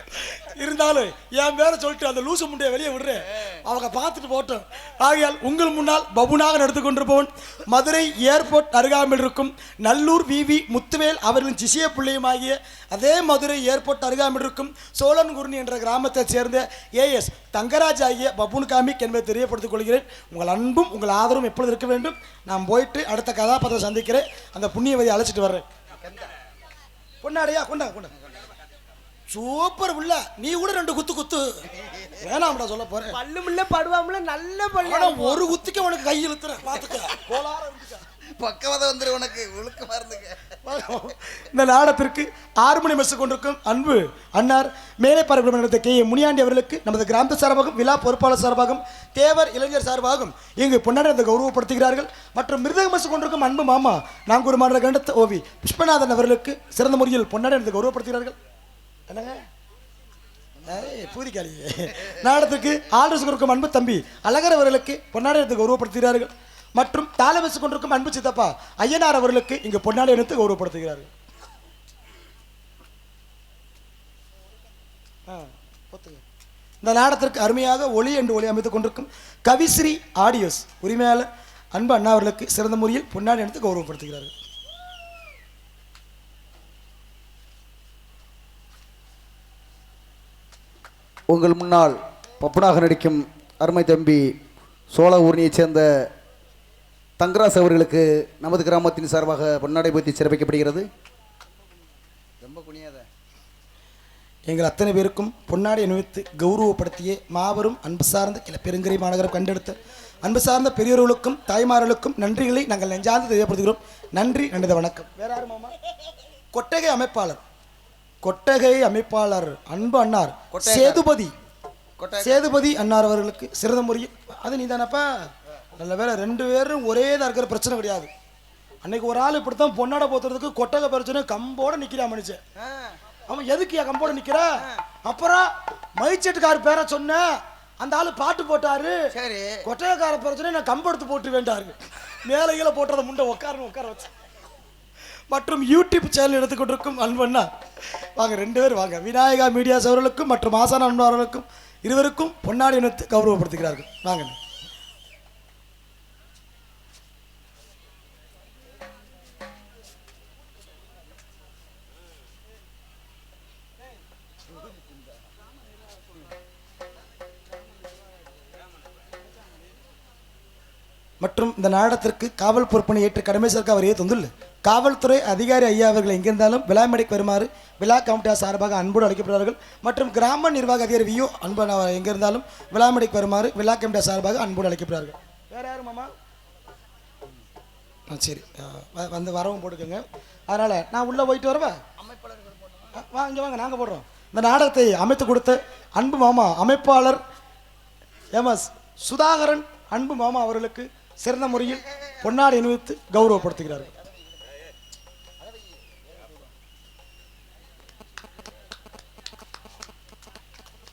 இருந்தாலும் என் பேரை சொல்லிட்டு அந்த லூசு முண்டைய வெளியே விடுறேன். அவங்க பார்த்துட்டு போட்டோம். ஆகையால் உங்கள் முன்னால் பபுனாக நடத்து கொண்டிருப்பவன் மதுரை ஏர்போர்ட் அருகாமையில் இருக்கும் நல்லூர் விவி முத்துவேல் அவர்களின் சிசிய பிள்ளையுமாகிய அதே மதுரை ஏர்போர்ட் அருகாமையில் இருக்கும் சோழன்குருணி என்ற கிராமத்தை சேர்ந்த ஏஎஸ் தங்கராஜ் ஆகிய பபுன் காமிக் என்பதை தெரியப்படுத்திக் கொள்கிறேன். உங்கள் அன்பும் உங்கள் ஆதரவும் எப்பொழுது இருக்க வேண்டும். நான் போயிட்டு அடுத்த கதாபாத்திரம் சந்திக்கிறேன். அந்த புண்ணியவதியை அழைச்சிட்டு வர்றேன். பொண்ணாடையா கொண்டா சூப்பர் உள்ள நீ கூட 2 குத்து வேணாம்டா சொல்ல போறேன். பல்லுமில்ல படுவாமல நல்ல பல்லு. ஒரு குத்துக்கு உனக்கு கை இழுத்துறேன் பாத்துக்க. கோளார பக்கவத வந்துரு உனக்கு ஒழுக்க மறந்துங்க. இந்த நாடத்திற்கு 6 மணி மெஸ் கொண்டிருக்கும் அன்பு அன்னார் மேலே பார்க்க கே முனியாண்டி அவர்களுக்கு நமது கிராம சார்பாகவும் விழா பொறுப்பாளர் சார்பாகவும் தேவர் இளைஞர் சார்பாகவும் இங்கு பொன்னாடி கௌரவப்படுத்துகிறார்கள். மற்றும் மிருதக மெஸ் கொண்டிருக்கும் அன்பு மாமா நாங்கூர் மாநில கண்டத்த ஓவி புஷ்பநாதன் அவர்களுக்கு சிறந்த முறையில் பொன்னாடி கௌரவப்படுத்துகிறார்கள். என்னங்க பூதிக்காளி நாடத்துக்கு ஆர்டர்ஸ் கொடுக்கும் அன்பு தம்பி அழகர் அவர்களுக்கு பொன்னாடி கௌரவப்படுத்துகிறார்கள். மற்றும் தாளமெசு கொண்டிருக்கும் அன்பு சித்தப்பா ஐயனார் அவர்களுக்கு இங்கு பொன்னாடி எடுத்து கௌரவப்படுத்துகிறார்கள். இந்த நாடத்திற்கு அருமையாக ஒளி என்று ஒளி அமைத்துக் கொண்டிருக்கும் கவிஸ்ரீ ஆடியோஸ் உரிமையாளர் அன்பு அண்ணா அவர்களுக்கு சிறந்த முறையில் பொன்னாடி எடுத்து கௌரவப்படுத்துகிறார்கள். உங்கள் முன்னால் பப்புனாக நடிக்கும் அருமை தம்பி சோழ ஊர்னியைச் சேர்ந்த தங்கராஜ் அவர்களுக்கு நமது கிராமத்தின் சார்பாக பொன்னாடை போத்தி சிறப்பிக்கப்படுகிறது. ரொம்ப குனியாத எங்கள் அத்தனை பேருக்கும் பொன்னாடை அணிவித்து கௌரவப்படுத்திய மாபெரும் அன்பு சார்ந்த கிளை பெருங்கரை மாநகரம் கண்டெடுத்த அன்பு சார்ந்த பெரியோர்களுக்கும் தாய்மார்களுக்கும் நன்றிகளை நாங்கள் நெஞ்சார்ந்து தெரியப்படுத்துகிறோம். நன்றி, வணக்கம். வேற யாரும் மாமா? கொட்டகை அமைப்பாளர் அன்பு அன்னார் சேதுபதி அன்னார் அவர்களுக்கு சிறந்த முறையில் அது நீ தானப்பா நல்ல வேலை 2 பேரும் ஒரே தான் இருக்கிற பிரச்சனை கிடையாது. அன்னைக்கு ஒரு ஆள் இப்படித்தான் பொன்னாடை போத்துறதுக்கு கொட்டகை பிரச்சனை கம்போட நிக்கிறான் மனுஷன். அவன் எதுக்கு கம்போட நிக்கிற? அப்புறம் மைச்செட்டுக்கார பேரை சொன்ன அந்த ஆளு பாட்டு போட்டாரு. சரி, கொட்டகைக்கார பிரச்சனை நான் கம்பெடுத்து போட்டு வேண்டாரு. மேல கீழே போட்டதை முண்டை உட்கார வச்சு. மற்றும் யூடியூப் சேனல் எடுத்துக்கொண்டிருக்கும் அன்பண்ணா வாங்க 2 பேர் வாங்க. விநாயகா மீடியாஸ் அவர்களுக்கும் மற்றும் ஆசான அன்பு அவர்களுக்கும் இருவருக்கும் பொன்னாடி இனத்து கௌரவப்படுத்துகிறார்கள். வாங்க. மற்றும் இந்த நாடகத்திற்கு காவல் பொறுப்பினை ஏற்று கடமை சேர்க்க அவர் தந்துள்ள காவல்துறை அதிகாரி ஐயா அவர்கள் எங்கிருந்தாலும் விழா மேடைக்கு வருமாறு விழா கமிட்டியார் சார்பாக அன்போடு அழைக்கப்படுவார்கள். மற்றும் கிராம நிர்வாக அதிகாரி வியோ அன்பு எங்கிருந்தாலும் விழா மேடைக்கு வருமாறு விழா கமிட்டியார் சார்பாக அன்போடு அழைக்கப்படுவார்கள். வேற யாரு மாமா? சரி, வந்து வரவும் போட்டுக்கோங்க. அதனால் நான் உள்ளே போயிட்டு வரவா? இங்கே வாங்க, நாங்கள் போடுறோம். இந்த நாடகத்தை அமைத்து கொடுத்த அன்பு மாமா அமைப்பாளர் எம்எஸ் சுதாகரன் அன்பு மாமா அவர்களுக்கு சிறந்த முறையில் பொன்னாடை அணிவித்து கௌரவப்படுத்துகிறார்கள்.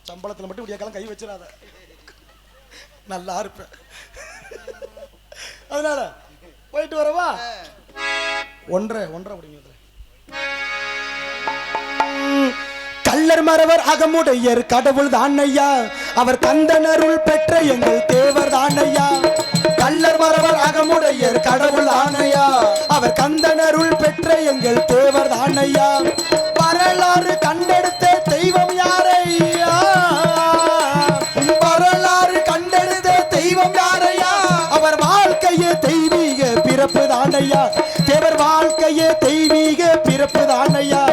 சம்பளத்தில் மட்டும் இப்படியாக்கெல்லாம் கை வச்சிடாத, நல்லா இருப்பேன். அதனால போயிட்டு வரவா? ஒன்றரை அப்படிங்கிறது. கள்ளர் மறவர் அகமுடையர் கடவுள் தானையா, அவர் கந்தனருள் பெற்ற எங்கள் தேவர் தானையா. கள்ளர் மறவர் அகமுடையர் கடவுள் தானையா, அவர் கந்தனருள் பெற்ற எங்கள் தேவர் தானையா. வரலாறு கண்டெடுத்த தெய்வம் யாரையா, வரலாறு கண்டெடுத்த தெய்வம் யாரையா. அவர் வாழ்க்கையே தெய்வீக பிறப்பு தானையா, தேவர் வாழ்க்கையே தெய்வீக பிறப்பு தானையா.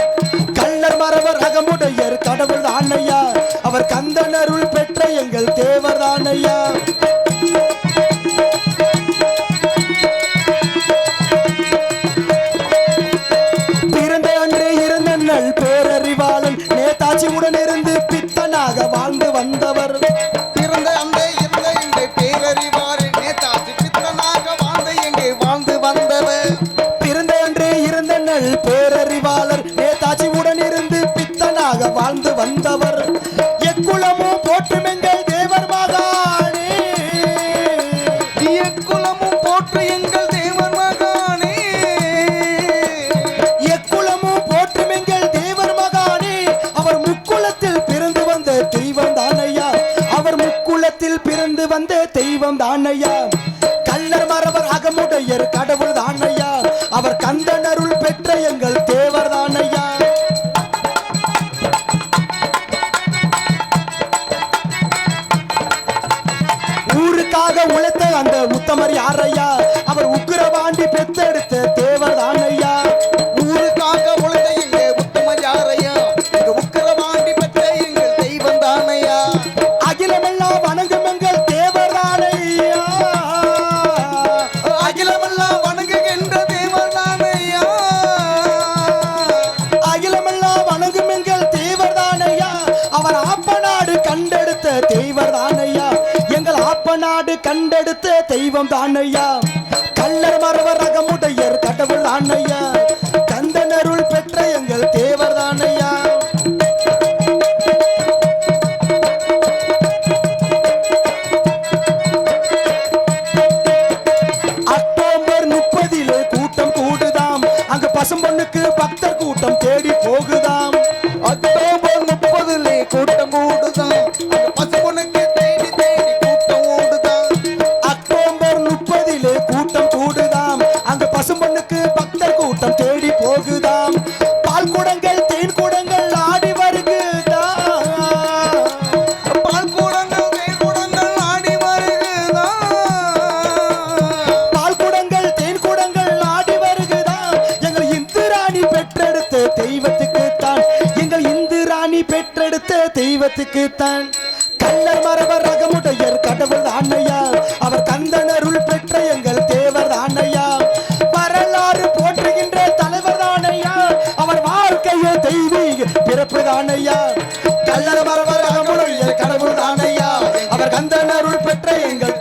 கள்ளர் மறவர் அகமுடையர் கடவுள் தானையா, அவர் கந்தனருள் பெற்ற எங்கள் தேவர் தானையா. பிறந்த அன்றே இருந்த நல் பேரறிவாளன் நேதாஜி உடனிருந்து பித்தனாக வாழ்ந்து வந்தவர். பிறந்த அன்றே இருந்த எங்கள் பேரறிவாளன் நேதாஜி பித்தனாக வாழ்ந்து எங்கே வாழ்ந்து வந்தவர். பிறந்த அன்றே இருந்த நல் பேரறிவாளர் நேதாஜி உடனிருந்து பித்தனாக வாழ்ந்து வந்தவர். எக்குலமும் போற்றும் எங்கள் தேவர் மகானே, எக்குலமும் போற்று எங்கள் தேவர் மகானே, எக்குலமும் போற்றும் எங்கள் தேவர் மகானே. அவர் முக்குலத்தில் பிறந்து வந்த தெய்வம் தானையா, அவர் முக்குலத்தில் பிறந்து வந்த தெய்வம் தானையா. கள்ளர் மறவர் அகமுடையர் கடவுள் தானையா, அவர் கந்தனருள் பெற்ற எங்கள் தேவர் தானையா. ஊருக்காக உழைத்த அந்த உத்தமர் யாரையா, அவர் உக்கிரவாண்டி பெத்தெடுத்த தேவர் தானையா. ஊருக்காக உழைத்த எங்க உத்தமர் யாரையா, எங்க உக்கிரவாண்டி பெற்ற எங்கள் தெய்வம் தானையா. அகிலமெல்லாம் வணங்கும் எங்கள் தேவர் தானையா, அகிலமெல்லாம் வணங்குகின்ற தேவர் தானையா, அகிலமெல்லாம் வணங்கும் எங்கள் தேவர் தானையா. அவர் ஆப்பநாடு கண்டெடுத்த தெய்வர் தானையா, எங்கள் ஆப்பநாடு கண்டெடுத்த தெய்வம் தானையா. கள்ளர் மறவர் அகமுடையர் கடவுள் தானையா, கந்தனருள் பெற்ற எங்கள் தேவர் தானையா. அக்டோபர் 30 கூட்டம் கூடுதாம், அங்கு பசும்பொண்ணுக்கு பக்தர் கூட்டம் தேடி போகுதாம். அக்டோபர் 30 கூட்டம் கூடுதான், பசுபொண்ணுக்கு தேடி தேடி கூட்டம் ஓடுதான். அக்டோபர் 30 கூட்டம் கூடுதாம், அங்கு பசும்பொண்ணுக்கு பக்தர் கூட்டம் தேடி போகுதாம். பால் குடங்கள் தேன் குடங்கள் ஆடி வருகுதாம், பால் கூடங்கள் தேன் கூடங்கள் ஆடி வருகுதான், பால் குடங்கள் தேன் குடங்கள் ஆடி வருகுதாம். எங்கள் இந்து ராணி பெற்றெடுத்த தெய்வத்துக்குத்தான், எங்கள் இந்து ராணி பெற்றெடுத்த தெய்வத்துக்குத்தான். கள்ளர் மறவர் அகமுடையர் கடவுள் தானையா, அவர் கந்தனருள் பெற்ற எங்கள் தேவர் தானையா. வரலாறு போற்றுகின்ற தலைவர் தானையா, அவர் வாழ்க்கையே தெய்வீக பிறப்பு தானையா. கள்ளர் மறவர் அகமுடையர் கடவுள் தானையா, அவர் கந்தனருள் பெற்ற எங்கள்